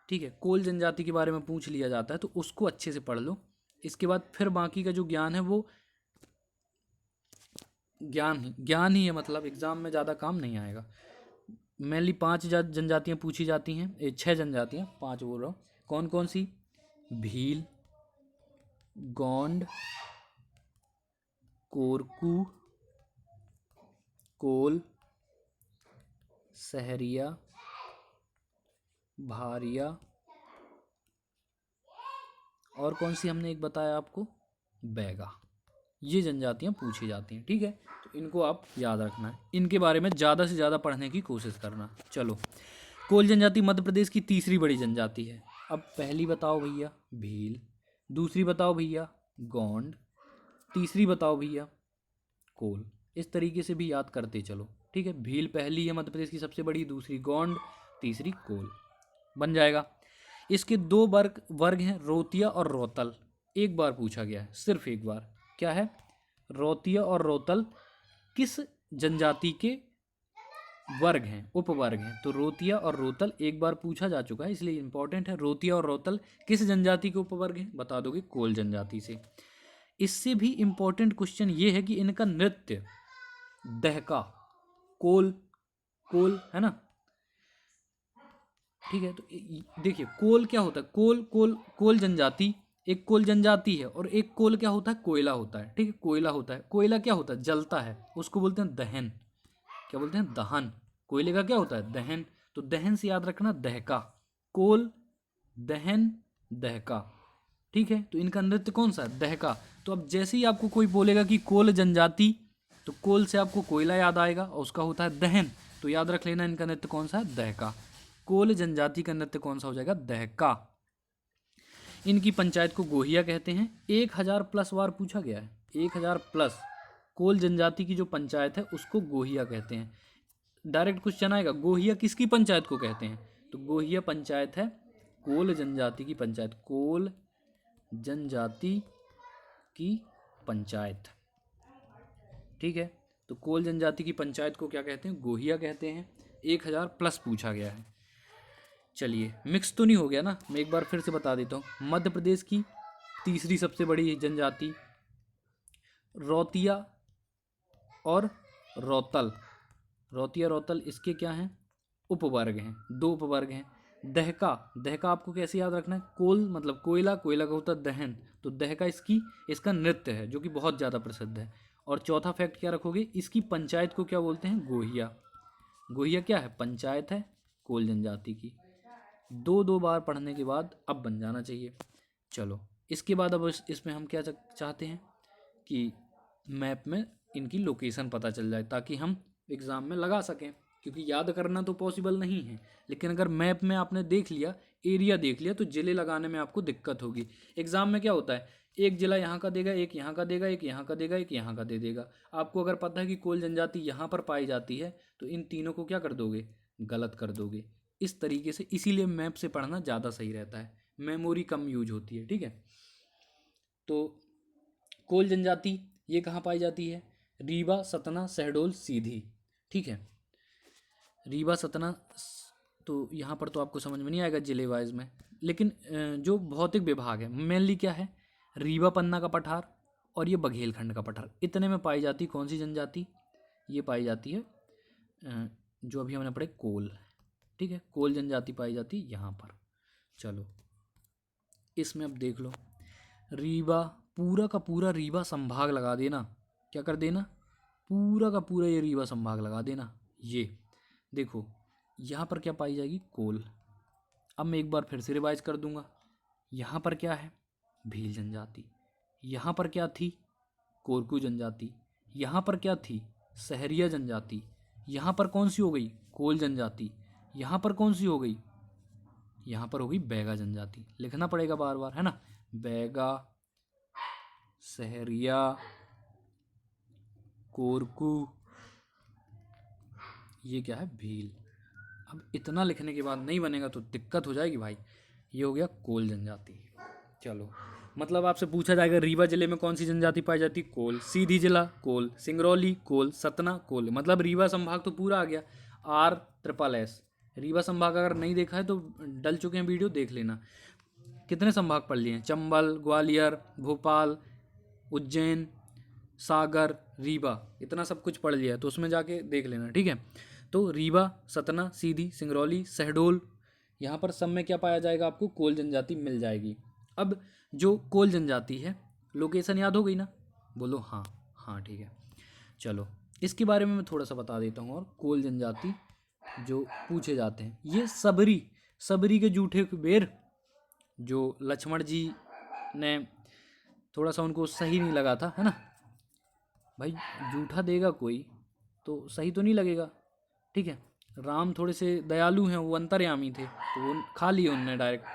ठीक है। कोल जनजाति के बारे में पूछ लिया जाता है तो उसको अच्छे से पढ़ लो। इसके बाद फिर बाकी का जो ज्ञान है वो ज्ञान ही है, मतलब एग्जाम में ज़्यादा काम नहीं आएगा। मेनली 5 जनजातियाँ पूछी जाती हैं, 6 जनजातियाँ, 5 बोल रहा हूँ। कौन कौन सी? भील, गोंड, कोरकू, कोल, सहरिया, भारिया, और कौन सी हमने एक बताया आपको? बैगा। ये जनजातियाँ पूछी जाती हैं, ठीक है। तो इनको आप याद रखना है, इनके बारे में ज़्यादा से ज़्यादा पढ़ने की कोशिश करना। चलो, कोल जनजाति मध्य प्रदेश की तीसरी बड़ी जनजाति है। अब पहली बताओ भैया भील, दूसरी बताओ भैया गोंड, तीसरी बताओ भैया कोल। इस तरीके से भी याद करते चलो, ठीक है। भील पहली है मध्य प्रदेश की सबसे बड़ी, दूसरी गोंड, तीसरी कोल, बन जाएगा। इसके दो वर्ग वर्ग हैं, रोतिया और रोतल। एक बार पूछा गया है, सिर्फ एक बार। क्या है? रोतिया और रोतल किस जनजाति के वर्ग हैं, उपवर्ग हैं? तो रोतिया और रोतल एक बार पूछा जा चुका है, इसलिए इंपॉर्टेंट है। रोतिया और रोतल किस जनजाति के उपवर्ग हैं? बता दोगे कोल जनजाति से। इससे भी इंपॉर्टेंट क्वेश्चन ये है कि इनका नृत्य दहका, कोल कोल है ना, ठीक है। तो देखिए कोल क्या होता है, कोल कोल कोल जनजाति, एक कोल जनजाति है, और एक कोल क्या होता है, कोयला होता है, ठीक है। कोयला होता है, कोयला क्या होता है, जलता है, उसको बोलते हैं दहन। क्या बोलते हैं? दहन। कोयले का क्या होता है? दहन। तो दहन से याद रखना दहका, कोल, दहन, दहका, ठीक है। तो इनका नृत्य कौन सा है? दहका। तो अब जैसे ही आपको कोई बोलेगा कि कोल जनजाति, तो कोल से आपको कोयला याद आएगा और उसका होता है दहन, तो याद रख लेना इनका नृत्य कौन सा है? दहका। कोल जनजाति का नृत्य कौन सा हो जाएगा? दहका। इनकी पंचायत को गोहिया कहते हैं। 1000+ बार पूछा गया है, 1000+। कोल जनजाति की जो पंचायत है उसको गोहिया कहते हैं। डायरेक्ट क्वेश्चन आएगा, गोहिया किसकी पंचायत को कहते हैं? तो गोहिया पंचायत है कोल जनजाति की पंचायत, कोल जनजाति की पंचायत, ठीक है। तो कोल जनजाति की पंचायत को क्या कहते हैं? गोहिया कहते हैं। 1000+ पूछा गया है। चलिए, मिक्स तो नहीं हो गया ना, मैं एक बार फिर से बता देता हूँ। मध्य प्रदेश की तीसरी सबसे बड़ी जनजाति रोतिया और रोतल, रोतिया रोतल इसके क्या हैं? उपवर्ग हैं, दो उपवर्ग हैं। दहका, दहका आपको कैसे याद रखना है? कोल मतलब कोयला, कोयला का होता है दहन, तो दहका इसका नृत्य है जो कि बहुत ज़्यादा प्रसिद्ध है। और चौथा फैक्ट क्या रखोगे? इसकी पंचायत को क्या बोलते हैं? गोहिया। गोहिया क्या है? पंचायत है कोल जनजाति की। दो दो बार पढ़ने के बाद अब बन जाना चाहिए। चलो, इसके बाद अब इसमें हम क्या चाहते हैं कि मैप में इनकी लोकेशन पता चल जाए, ताकि हम एग्ज़ाम में लगा सकें, क्योंकि याद करना तो पॉसिबल नहीं है, लेकिन अगर मैप में आपने देख लिया, एरिया देख लिया, तो ज़िले लगाने में आपको दिक्कत होगी। एग्ज़ाम में क्या होता है, एक ज़िला यहाँ का देगा, एक यहाँ का देगा, एक यहाँ का देगा, एक यहाँ का दे देगा। आपको अगर पता है कि कोल जनजाति यहाँ पर पाई जाती है, तो इन तीनों को क्या कर दोगे? गलत कर दोगे। इस तरीके से, इसीलिए मैप से पढ़ना ज़्यादा सही रहता है, मेमोरी कम यूज होती है, ठीक है। तो कोल जनजाति ये कहाँ पाई जाती है? रीवा, सतना, शहडोल, सीधी, ठीक है। रीवा, सतना, तो यहाँ पर तो आपको समझ में नहीं आएगा जिले वाइज में, लेकिन जो भौतिक विभाग है मेनली क्या है? रीवा पन्ना का पठार और ये बघेलखंड का पठार, इतने में पाई जाती कौन सी जनजाति? ये पाई जाती है जो अभी हमने पढ़े कोल, ठीक है। कोल जनजाति पाई जाती है यहाँ पर। चलो, इसमें अब देख लो, रीवा, पूरा का पूरा रीवा संभाग लगा देना। क्या कर देना? पूरा का पूरा ये रीवा संभाग लगा देना। ये देखो, यहाँ पर क्या पाई जाएगी? कोल। अब मैं एक बार फिर से रिवाइज कर दूंगा। यहाँ पर क्या है? भील जनजाति। यहाँ पर क्या थी? कोरकू जनजाति। यहाँ पर क्या थी? सहरिया जनजाति। यहाँ पर कौन सी हो गई? कोल जनजाति। यहाँ पर कौन सी हो गई? यहाँ पर हो गई बैगा जनजाति। लिखना पड़ेगा बार बार, है ना। बैगा, सहरिया, कोरकू, ये क्या है? भील। अब इतना लिखने के बाद नहीं बनेगा तो दिक्कत हो जाएगी भाई। ये हो गया कोल जनजाति। चलो, मतलब आपसे पूछा जाएगा रीवा जिले में कौन सी जनजाति पाई जाती? कोल। सीधी जिला कोल, सिंगरौली कोल, सतना कोल, मतलब रीवा संभाग तो पूरा आ गया। RSSS रीवा संभाग अगर नहीं देखा है तो डल चुके हैं वीडियो, देख लेना। कितने संभाग पढ़ लिए हैं? चंबल, ग्वालियर, भोपाल, उज्जैन, सागर, रीवा, इतना सब कुछ पढ़ लिया है, तो उसमें जाके देख लेना, ठीक है। तो रीवा, सतना, सीधी, सिंगरौली, शहडोल, यहाँ पर सब में क्या पाया जाएगा? आपको कोल जनजाति मिल जाएगी। अब जो कोल जनजाति है, लोकेशन याद हो गई ना? बोलो हाँ। हाँ, ठीक है। चलो, इसके बारे में मैं थोड़ा सा बता देता हूँ। और कोल जनजाति जो पूछे जाते हैं, ये सबरी के जूठे बेर, जो लक्ष्मण जी ने थोड़ा सा उनको सही नहीं लगा था, है ना, भाई जूठा देगा कोई तो सही तो नहीं लगेगा, ठीक है। राम थोड़े से दयालु हैं, वो अंतर्यामी थे, तो वो खा लिए उनने डायरेक्ट।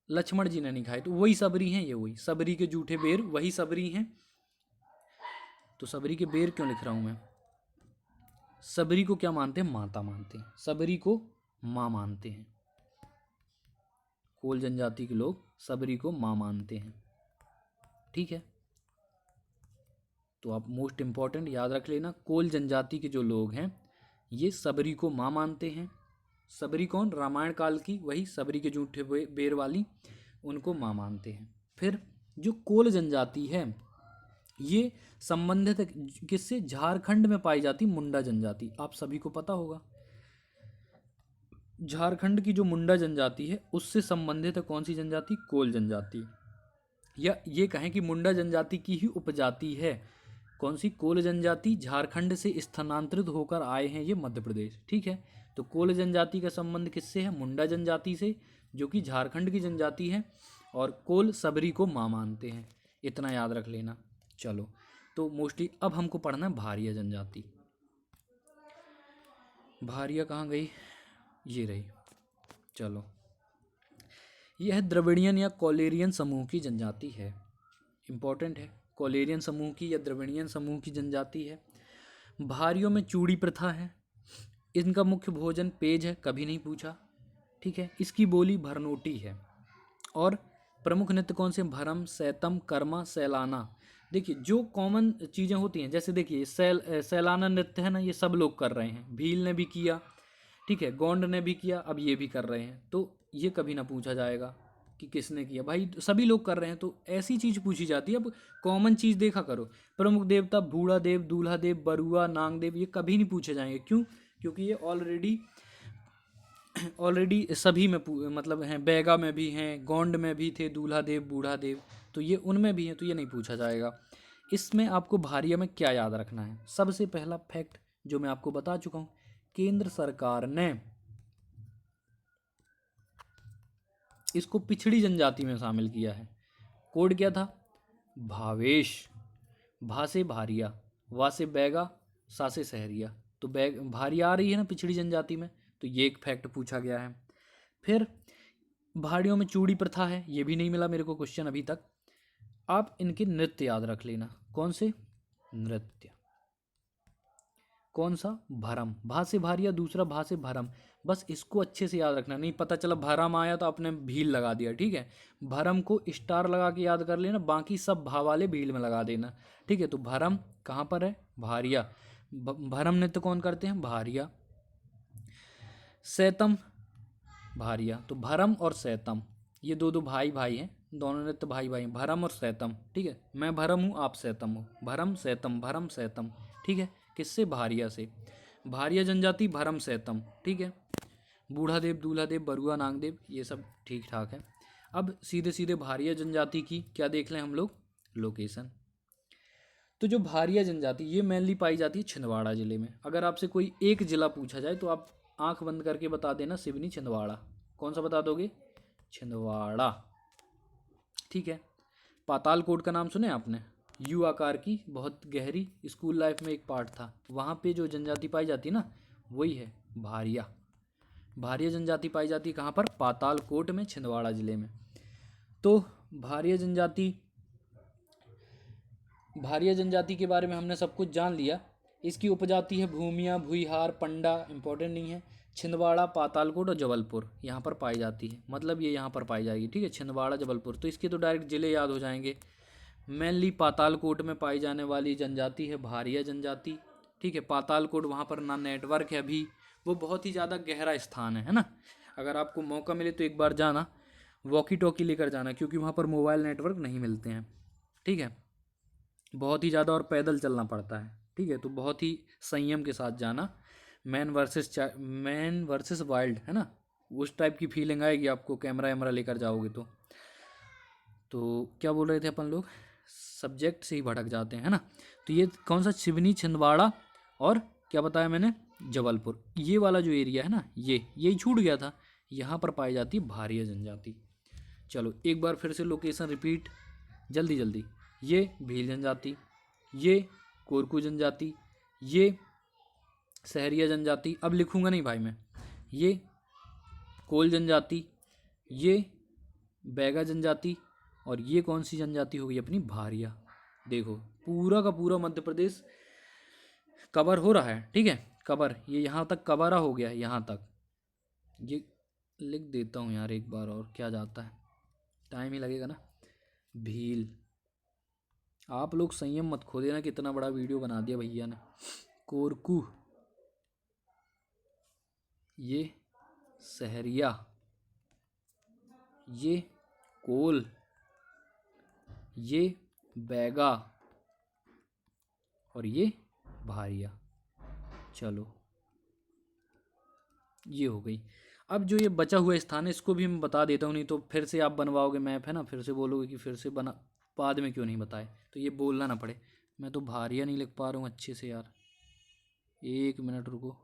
लक्ष्मण जी ने नहीं खाए, तो वही सबरी हैं, ये वही सबरी के जूठे बेर वही सबरी हैं। तो सबरी के बेर क्यों लिख रहा हूँ मैं? सबरी को क्या मानते हैं? माता मानते हैं, सबरी को माँ मानते हैं। कोल जनजाति के लोग सबरी को माँ मानते हैं, ठीक है। तो आप मोस्ट इम्पॉर्टेंट याद रख लेना, कोल जनजाति के जो लोग हैं ये सबरी को माँ मानते हैं। सबरी कौन? रामायण काल की वही सबरी के जूठे बेर वाली, उनको माँ मानते हैं। फिर जो कोल जनजाति है ये संबंधित किससे? झारखंड में पाई जाती मुंडा जनजाति, आप सभी को पता होगा। झारखंड की जो मुंडा जनजाति है उससे संबंधित है कौन सी जनजाति? कोल जनजाति। या ये कहें कि मुंडा जनजाति की ही उपजाति है कौन सी? कोल जनजाति। झारखंड से स्थानांतरित होकर आए हैं ये मध्य प्रदेश, ठीक है। तो कोल जनजाति का संबंध किससे है? मुंडा जनजाति से, जो कि झारखंड की जनजाति है। और कोल सबरी को माँ मानते हैं, इतना याद रख लेना। चलो, तो मोस्टली अब हमको पढ़ना है भारिया जनजाति। भारिया कहाँ गई? ये रही। चलो, यह द्रविड़ियन या कॉलेरियन समूह की जनजाति है। इम्पॉर्टेंट है, कॉलेरियन समूह की या द्रविड़ियन समूह की जनजाति है। भारियों में चूड़ी प्रथा है। इनका मुख्य भोजन पेज है, कभी नहीं पूछा, ठीक है। इसकी बोली भरनोटी है। और प्रमुख नृत्य कौन से? भरम, सैतम, कर्मा, सैलाना। देखिए जो कॉमन चीज़ें होती हैं, जैसे देखिए सैलाना नृत्य है ना, ये सब लोग कर रहे हैं। भील ने भी किया, ठीक है, गोंड ने भी किया, अब ये भी कर रहे हैं। तो ये कभी ना पूछा जाएगा कि किसने किया, भाई सभी लोग कर रहे हैं, तो ऐसी चीज़ पूछी जाती है। अब कॉमन चीज़ देखा करो। प्रमुख देवता बूढ़ा देव, दूल्हा देव, बरुआ, नांग देव, ये कभी नहीं पूछे जाएंगे। क्यों? क्योंकि ये ऑलरेडी सभी में मतलब हैं। बैगा में भी हैं, गोंड में भी थे दूल्हा देव, बूढ़ा देव, तो ये उनमें भी हैं, तो ये नहीं पूछा जाएगा। इसमें आपको भारिया में क्या याद रखना है? सबसे पहला फैक्ट जो मैं आपको बता चुका हूँ, केंद्र सरकार ने इसको पिछड़ी जनजाति में शामिल किया है। कोड क्या था? भावेश। भा से भारिया, वा से बैगा, सा से सहरिया, तो भारिया आ रही है ना पिछड़ी जनजाति में, तो ये एक फैक्ट पूछा गया है। फिर भाड़ियों में चूड़ी प्रथा है, ये भी नहीं मिला मेरे को क्वेश्चन अभी तक। आप इनके नृत्य याद रख लेना। कौन से नृत्य? कौन सा? भरम। भा से भारिया, दूसरा भा से भरम, बस इसको अच्छे से याद रखना। नहीं पता चला भरम आया तो आपने भील लगा दिया, ठीक है। भरम को स्टार लगा के याद कर लेना, बाकी सब भा वाले भील में लगा देना, ठीक है। तो भरम कहाँ पर है? भारिया। भरम नृत्य कौन करते हैं? भारिया। सैतम, भारिया। तो भरम और सैतम ये दो दो भाई भाई हैं, दोनों नृत्य भाई भाई हैं, भरम और सैतम, ठीक है। मैं भरम हूँ, आप सैतम हो, भरम सैतम, भरम सैतम, ठीक है। किससे? भारिया से। भारिया जनजाति, भरम सैतम, ठीक है। बूढ़ा देव, दूल्हा देव, बरुआ, नागदेव, ये सब ठीक ठाक है। अब सीधे सीधे भारिया जनजाति की क्या देख लें हम लोग? लोकेशन। तो जो भारिया जनजाति ये मेनली पाई जाती है छिंदवाड़ा ज़िले में। अगर आपसे कोई एक ज़िला पूछा जाए तो आप आंख बंद करके बता देना, सिवनी, छिंदवाड़ा। कौन सा बता दोगे? छिंदवाड़ा, ठीक है। पातालकोट का नाम सुने आपने? यू आकार की बहुत गहरी, स्कूल लाइफ में एक पार्ट था, वहाँ पे जो जनजाति पाई जाती है ना, वही है भारिया। भारिया जनजाति पाई जाती है कहाँ पर? पातालकोट में, छिंदवाड़ा ज़िले में। तो भारिया जनजाति के बारे में हमने सब कुछ जान लिया। इसकी उपजाति है भूमिया, भुईहार, पंडा, इंपॉर्टेंट नहीं है। छिंदवाड़ा, पातालकोट और जबलपुर यहाँ पर पाई जाती है, मतलब ये यहाँ पर पाई जाएगी, ठीक है। छिंदवाड़ा, जबलपुर, तो इसके तो डायरेक्ट ज़िले याद हो जाएंगे। मेनली पातालकोट में पाई जाने वाली जनजाति है भारिया जनजाति, ठीक है। पातालकोट वहाँ पर ना नेटवर्क है अभी, वो बहुत ही ज़्यादा गहरा स्थान है ना। अगर आपको मौका मिले तो एक बार जाना, वॉकी टॉकी लेकर जाना, क्योंकि वहाँ पर मोबाइल नेटवर्क नहीं मिलते हैं, ठीक है। बहुत ही ज़्यादा और पैदल चलना पड़ता है, ठीक है। तो बहुत ही संयम के साथ जाना। मैन वर्सेस वाइल्ड है ना, उस टाइप की फीलिंग आएगी आपको, कैमरा वैमरा लेकर जाओगे तो क्या बोल रहे थे अपन लोग? सब्जेक्ट से ही भटक जाते हैं, है ना। तो ये कौन सा? सिवनी, छिंदवाड़ा और क्या बताया मैंने? जबलपुर, ये वाला जो एरिया है ना, यही छूट गया था, यहाँ पर पाई जाती है भारिया जनजाति। चलो एक बार फिर से लोकेशन रिपीट जल्दी जल्दी। ये भील जनजाति, ये कोरकू जनजाति, ये सहरिया जनजाति, अब लिखूंगा नहीं भाई मैं, ये कोल जनजाति, ये बैगा जनजाति, और ये कौन सी जनजाति होगी अपनी भारिया। देखो पूरा का पूरा मध्य प्रदेश कवर हो रहा है, ठीक है, कवर, ये यहाँ तक कवरा हो गया है, यहाँ तक। ये लिख देता हूँ यार एक बार, और क्या जाता है, टाइम ही लगेगा ना। भील, आप लोग संयम मत खो देना, कितना बड़ा वीडियो बना दिया भैया ने। कोरकू, ये सहरिया, ये कोल, ये बैगा, और ये भारिया। चलो ये हो गई। अब जो ये बचा हुआ स्थान है इसको भी मैं बता देता हूँ, नहीं तो फिर से आप बनवाओगे मैप है ना, फिर से बोलोगे कि फिर से बना, बाद में क्यों नहीं बताए, तो ये बोलना ना पड़े। मैं तो भारिया नहीं लिख पा रहा हूँ अच्छे से यार, 1 मिनट रुको,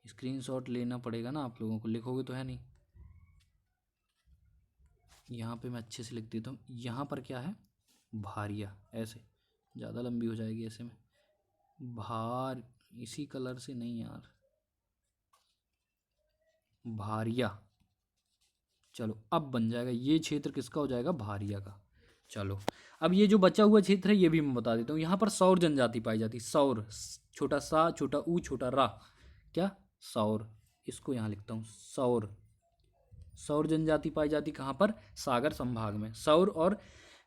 स्क्रीनशॉट लेना पड़ेगा ना आप लोगों को, लिखोगे तो है नहीं। यहाँ पे मैं अच्छे से लिख देता हूँ, यहाँ पर क्या है, भारिया, ऐसे ज़्यादा लंबी हो जाएगी ऐसे में, भार, इसी कलर से नहीं यार, भारिया। चलो अब बन जाएगा, ये क्षेत्र किसका हो जाएगा, भारिया का। चलो अब ये जो बचा हुआ क्षेत्र है ये भी मैं बता देता हूँ। यहाँ पर सौर जनजाति पाई जाती, सौर, छोटा सा, छोटा ऊ, छोटा रा, क्या, सौर, इसको यहाँ लिखता हूँ सौर। सौर जनजाति पाई जाती कहाँ पर, सागर संभाग में। सौर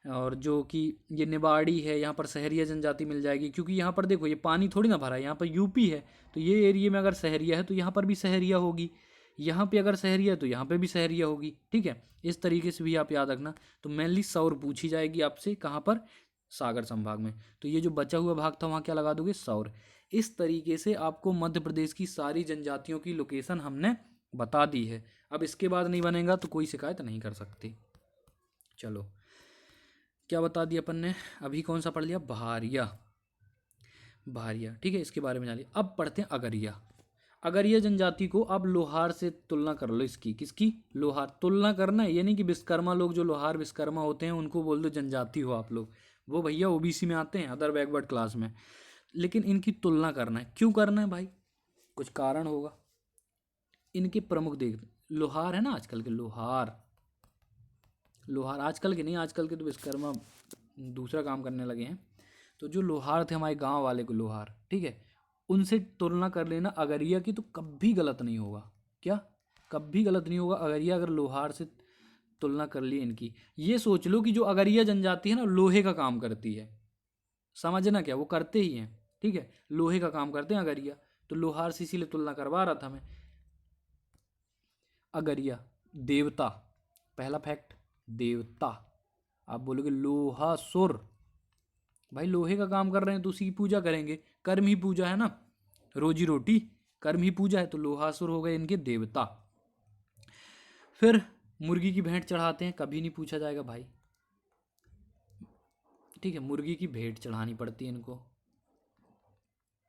और जो कि ये निवाड़ी है, यहाँ पर सहरिया जनजाति मिल जाएगी, क्योंकि यहाँ पर देखो ये पानी थोड़ी ना भरा है, यहाँ पर यूपी है, तो ये एरिया में अगर सहरिया है तो यहाँ पर भी सहरिया होगी, यहाँ पे अगर सहरिया है तो यहाँ पे भी सहरिया होगी, ठीक है। इस तरीके से भी आप याद रखना। तो मेनली सौर पूछी जाएगी आपसे, कहाँ पर, सागर संभाग में। तो ये जो बचा हुआ भाग था वहाँ क्या लगा दोगे, सौर। इस तरीके से आपको मध्य प्रदेश की सारी जनजातियों की लोकेशन हमने बता दी है। अब इसके बाद नहीं बनेगा तो कोई शिकायत नहीं कर सकती। चलो क्या बता दिया अपन ने, अभी कौन सा पढ़ लिया, भारिया, भारिया, ठीक है, इसके बारे में जान लिया। अब पढ़ते हैं अगरिया। अगरिया जनजाति को अब लोहार से तुलना कर लो इसकी, किसकी, लोहार। तुलना करना है, ये नहीं कि विश्वकर्मा लोग जो लोहार विश्वकर्मा होते हैं उनको बोल दो जनजाति हो आप लोग, वो भैया ओबीसी में आते हैं, अदर बैकवर्ड क्लास में। लेकिन इनकी तुलना करना है, क्यों करना है भाई, कुछ कारण होगा। इनके प्रमुख देख, लोहार है ना आजकल के, लोहार, लोहार आजकल के नहीं, आजकल के तो विश्वकर्मा दूसरा काम करने लगे हैं। तो जो लोहार थे हमारे गांव वाले को लोहार, ठीक है, उनसे तुलना कर लेना अगरिया की, तो कभी गलत नहीं होगा। क्या, कभी गलत नहीं होगा। अगरिया अगर लोहार से तुलना कर ली इनकी, ये सोच लो कि जो अगरिया जनजाति है ना लोहे का काम करती है, समझना क्या, वो करते ही हैं, ठीक है, लोहे का काम करते हैं अगरिया, तो लोहार से इसीलिए तुलना करवा रहा था मैं। अगरिया देवता, पहला फैक्ट, देवता। आप बोलोगे लोहासुर, भाई लोहे का काम कर रहे हैं तो उसी की पूजा करेंगे, कर्म ही पूजा है ना, रोजी रोटी कर्म ही पूजा है, तो लोहासुर हो गए इनके देवता। फिर मुर्गी की भेंट चढ़ाते हैं, कभी नहीं पूछा जाएगा भाई, ठीक है, मुर्गी की भेंट चढ़ानी पड़ती है इनको।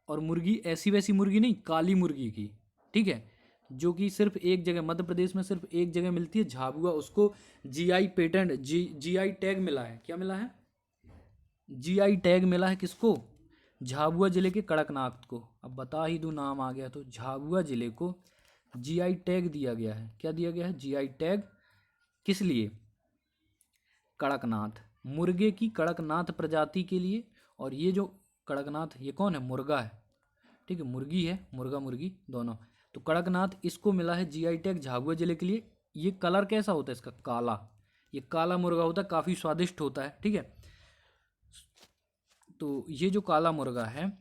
और मुर्गी ऐसी वैसी मुर्गी नहीं, काली मुर्गी की, ठीक है, जो कि सिर्फ एक जगह मध्य प्रदेश में सिर्फ एक जगह मिलती है, झाबुआ, उसको जीआई पेटेंट, जीआई टैग मिला है, क्या मिला है, जीआई टैग मिला है, किसको, झाबुआ जिले के कड़कनाथ को। अब बता ही दूं, नाम आ गया तो, झाबुआ जिले को जीआई टैग दिया गया है, क्या दिया गया है, जीआई टैग, किस लिए, कड़कनाथ, मुर्गे की कड़कनाथ प्रजाति के लिए। और ये जो कड़कनाथ, ये कौन है, मुर्गा है, ठीक है, मुर्गी है, मुर्गा मुर्गी दोनों, तो कड़कनाथ इसको मिला है जीआई टैग झाबुआ जिले के लिए। ये कलर कैसा होता है इसका, काला, ये काला मुर्गा होता है, काफ़ी स्वादिष्ट होता है, ठीक है। तो ये जो काला मुर्गा है,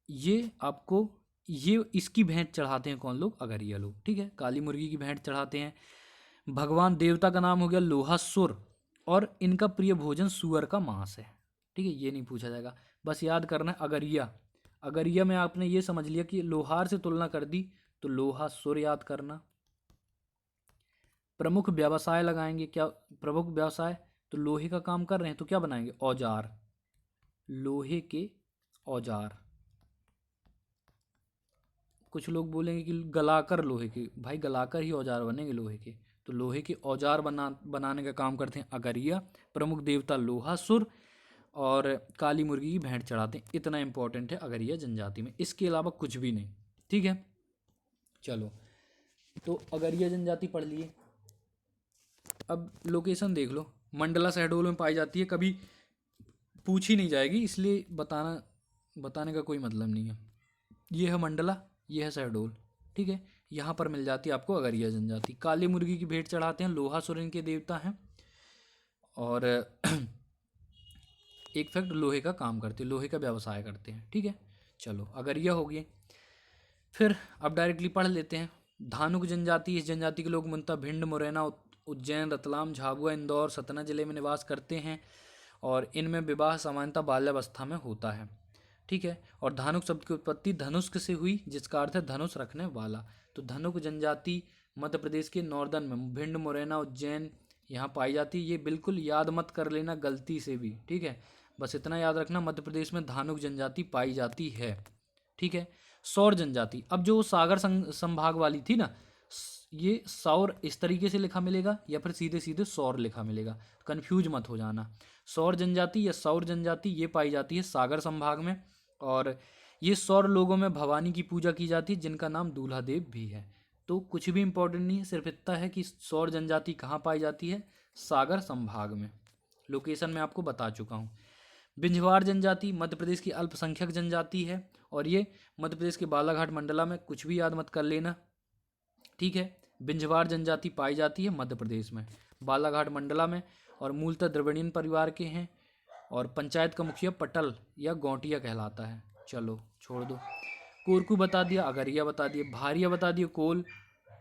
ये आपको, ये इसकी भेंट चढ़ाते हैं कौन लोग, अगरिया लोग, ठीक है, काली मुर्गी की भेंट चढ़ाते हैं। भगवान देवता का नाम हो गया लोहासुर, और इनका प्रिय भोजन सुअर का मांस है, ठीक है, ये नहीं पूछा जाएगा, बस याद करना है अगरिया। अगरिया में आपने ये समझ लिया कि लोहार से तुलना कर दी, तो लोहासुर याद करना। प्रमुख व्यवसाय लगाएंगे, क्या प्रमुख व्यवसाय, तो लोहे का काम कर रहे हैं तो क्या बनाएंगे, औजार, लोहे के औजार। कुछ लोग बोलेंगे कि गलाकर लोहे के, भाई गलाकर ही औजार बनेंगे लोहे के, तो लोहे के औजार बनाने का काम करते हैं अगरिया। प्रमुख देवता लोहासुर, और काली मुर्गी की भेंट चढ़ाते हैं। इतना इम्पोर्टेंट है अगरिया जनजाति में, इसके अलावा कुछ भी नहीं। ठीक है, चलो तो अगरिया जनजाति पढ़ लिए। अब लोकेशन देख लो, मंडला शहडोल में पाई जाती है, कभी पूछी नहीं जाएगी, इसलिए बताने का कोई मतलब नहीं है। ये है मंडला, ये है शहडोल। ठीक है, यहाँ पर मिल जाती है आपको अगरिया जनजाति। काली मुर्गी की भेंट चढ़ाते हैं, लोहासुर इनके देवता हैं, और एक फैक्ट, लोहे का काम करते हैं, लोहे का व्यवसाय करते हैं। ठीक है, चलो अगरिया हो गए। फिर अब डायरेक्टली पढ़ लेते हैं। धानुक जनजाति, इस जनजाति के लोग मुंतः भिंड, मुरैना, उज्जैन, रतलाम, झाबुआ, इंदौर, सतना जिले में निवास करते हैं, और इनमें विवाह सामान्यतः बाल्यावस्था में होता है। ठीक है, और धानुक शब्द की उत्पत्ति धनुष्क से हुई, जिसका अर्थ है धनुष रखने वाला। तो धनुक जनजाति मध्य प्रदेश के नॉर्दर्न में भिंड, मुरैना, उज्जैन यहाँ पाई जाती है। ये बिल्कुल याद मत कर लेना गलती से भी। ठीक है, बस इतना याद रखना, मध्य प्रदेश में धानुक जनजाति पाई जाती है। ठीक है, सौर जनजाति, अब जो सागर संभाग वाली थी ना, ये सौर इस तरीके से लिखा मिलेगा या फिर सीधे सीधे सौर लिखा मिलेगा, कंफ्यूज मत हो जाना। सौर जनजाति या सौर जनजाति ये पाई जाती है सागर संभाग में, और ये सौर लोगों में भवानी की पूजा की जाती है, जिनका नाम दूल्हा देव भी है। तो कुछ भी इंपॉर्टेंट नहीं है, सिर्फ इतना है कि सौर जनजाति कहाँ पाई जाती है, सागर संभाग में। लोकेशन मैं आपको बता चुका हूँ। बिंझवार जनजाति मध्य प्रदेश की अल्पसंख्यक जनजाति है, और ये मध्य प्रदेश के बालाघाट मंडला में, कुछ भी याद मत कर लेना। ठीक है, बिंझवार जनजाति पाई जाती है मध्य प्रदेश में, बालाघाट मंडला में, और मूलतः द्रविड़ियन परिवार के हैं, और पंचायत का मुखिया पटल या गौटिया कहलाता है। चलो छोड़ दो। कोरकू बता दिया, अगरिया बता दिए, भारिया बता दिए, कोल,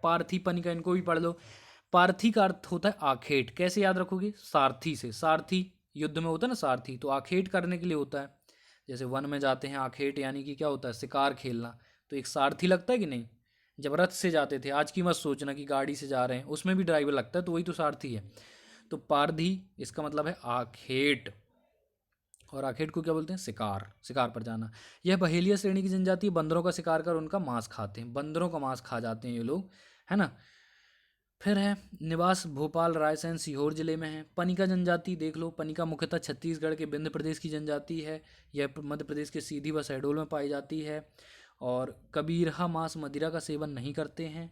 पार्थी, पनिका, इनको भी पढ़ लो। पार्थी का अर्थ होता है आखेट, कैसे याद रखोगे, सारथी से। सारथी युद्ध में होता है ना सारथी, तो आखेट करने के लिए होता है। जैसे वन में जाते हैं आखेट, यानी कि क्या होता है, शिकार खेलना, तो एक सारथी लगता है कि नहीं। जब रथ से जाते थे, आज की मत सोचना कि गाड़ी से जा रहे हैं, उसमें भी ड्राइवर लगता है, तो वही तो सारथी है। तो पारधी इसका मतलब है आखेट, और आखेट को क्या बोलते हैं, शिकार, शिकार पर जाना। यह बहेलिया श्रेणी की जनजाति है, बंदरों का शिकार कर उनका मांस खाते हैं, बंदरों का मांस खा जाते हैं ये लोग, है ना। फिर है निवास भोपाल, रायसेन, सीहोर जिले में है। पनिका जनजाति देख लो, पनिका मुख्यतः छत्तीसगढ़ के विंध्य प्रदेश की जनजाति है। यह मध्य प्रदेश के सीधी व शहडोल में पाई जाती है, और कबीरहा मांस मदिरा का सेवन नहीं करते हैं।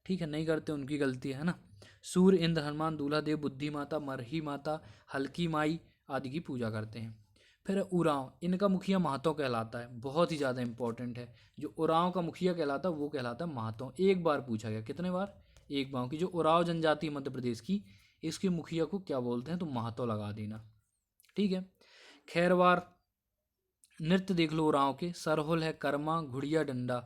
ठीक है, नहीं करते, उनकी गलती है ना। सूर्य, इंद्र, हनुमान, दूल्हा देव, बुद्धि माता, मरही माता, हल्की माई आदि की पूजा करते हैं। फिर उरांव, इनका मुखिया महातो कहलाता है, बहुत ही ज़्यादा इंपॉर्टेंट है। जो उरांव का मुखिया कहलाता है वो कहलाता है महातो। एक बार पूछा गया, कितने बार, एक बार, की जो उरांव जनजाति मध्य प्रदेश की, इसके मुखिया को क्या बोलते हैं, तो महातो लगा देना। ठीक है, खैरवार नृत्य देख लो उरांव के, सरहुल है, कर्मा, घुड़िया डंडा।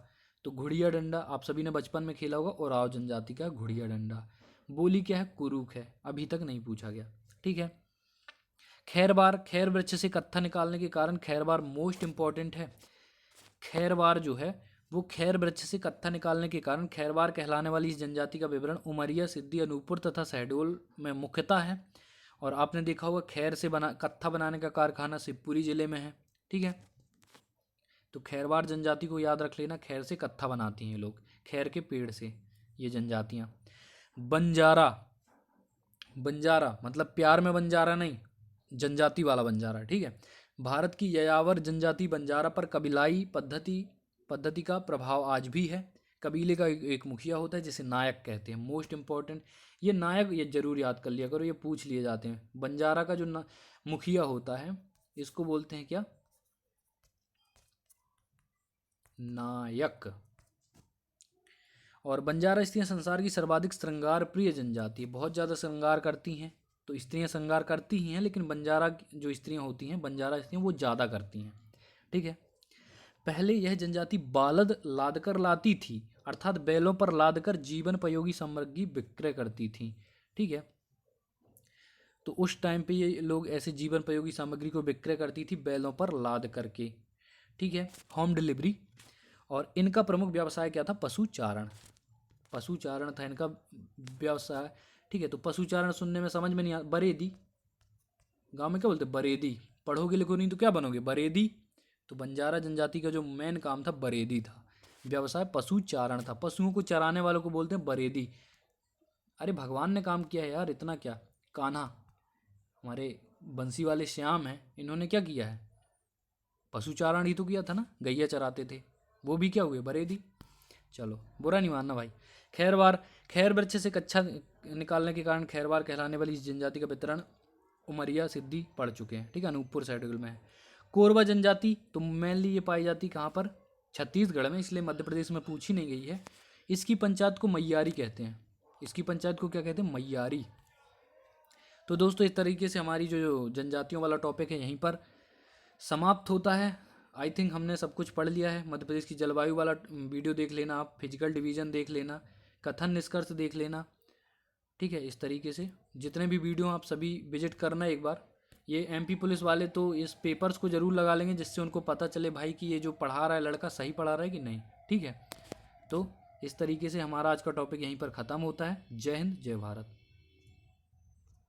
तो घुड़िया डंडा आप सभी ने बचपन में खेला होगा, उरांव जनजाति का घुड़िया डंडा। बोली क्या है, कुरुक है, अभी तक नहीं पूछा गया। ठीक है, खैरवार, खैर वृक्ष से कत्था निकालने के कारण खैरवार मोस्ट इंपॉर्टेंट है। खैरवार जो है वो खैर वृक्ष से कत्था निकालने के कारण खैरवार कहलाने वाली इस जनजाति का विवरण उमरिया, सिद्धी, अनूपपुर तथा शहडोल में मुख्यतः है। और आपने देखा होगा खैर से बना कत्था बनाने का कारखाना शिवपुरी जिले में है। ठीक है, तो खैरवार जनजाति को याद रख लेना, खैर से कत्था बनाती हैं ये लोग, खैर के पेड़ से ये जनजातियाँ। बंजारा, बंजारा मतलब प्यार में बंजारा नहीं, जनजाति वाला बंजारा। ठीक है, भारत की यायावर जनजाति बंजारा पर कबीलाई पद्धति का प्रभाव आज भी है। कबीले का एक मुखिया होता है जिसे नायक कहते हैं, मोस्ट इंपॉर्टेंट। ये नायक ये जरूर याद कर लिया करो, ये पूछ लिए जाते हैं। बंजारा का जो मुखिया होता है इसको बोलते हैं क्या, नायक। और बंजारा स्त्रियां संसार की सर्वाधिक श्रृंगार प्रिय जनजाति है, बहुत ज़्यादा श्रृंगार करती हैं। तो स्त्रियां श्रृंगार करती ही हैं, लेकिन बंजारा जो स्त्रियां होती हैं, बंजारा स्त्रियां वो ज़्यादा करती हैं। ठीक है, पहले यह जनजाति बालद लादकर लाती थी, अर्थात बैलों पर लादकर जीवनोपयोगी सामग्री विक्रय करती थी। ठीक है, तो उस टाइम पे ये लोग ऐसे जीवनोपयोगी सामग्री को विक्रय करती थी बैलों पर लाद करके। ठीक है, होम डिलीवरी। और इनका प्रमुख व्यवसाय क्या था, पशुचारण, पशुचारण था इनका व्यवसाय। ठीक है, तो पशुचारण सुनने में समझ में नहीं आ, बरेदी, गांव में क्या बोलते, बरेदी, पढ़ोगे लिखो नहीं तो क्या बनोगे, बरेदी। तो बंजारा जनजाति का जो मेन काम था बरेदी था, व्यवसाय पशुचारण था, पशुओं को चराने वालों को बोलते हैं बरेदी। अरे भगवान ने काम किया है यार, इतना क्या, कान्हा, हमारे बंसी वाले श्याम हैं, इन्होंने क्या किया है, पशु चारण ही तो किया था ना, गैया चराते थे, वो भी क्या हुए, बरेदी। चलो बुरा नहीं मानना भाई। खैरवार, खैर वृक्ष से कच्चा निकालने के कारण खैरवार कहलाने वाली इस जनजाति का वितरण उमरिया सिद्धि पड़ चुके हैं, ठीक है, अनूपपुर साइड में है। कोरबा जनजाति तो मेनली ये पाई जाती कहाँ पर, छत्तीसगढ़ में, इसलिए मध्य प्रदेश में पूछी नहीं गई है। इसकी पंचायत को मैयारी कहते हैं, इसकी पंचायत को क्या कहते हैं, मैयारी। तो दोस्तों इस तरीके से हमारी जो जनजातियों वाला टॉपिक है यहीं पर समाप्त होता है। आई थिंक हमने सब कुछ पढ़ लिया है। मध्य प्रदेश की जलवायु वाला वीडियो देख लेना आप, फिजिकल डिवीज़न देख लेना, कथन निष्कर्ष देख लेना, ठीक है। इस तरीके से जितने भी वीडियो आप सभी विजिट करना एक बार। ये एमपी पुलिस वाले तो इस पेपर्स को ज़रूर लगा लेंगे, जिससे उनको पता चले भाई कि ये जो पढ़ा रहा है लड़का सही पढ़ा रहा है कि नहीं, ठीक है। तो इस तरीके से हमारा आज का टॉपिक यहीं पर ख़त्म होता है। जय हिंद, जय भारत।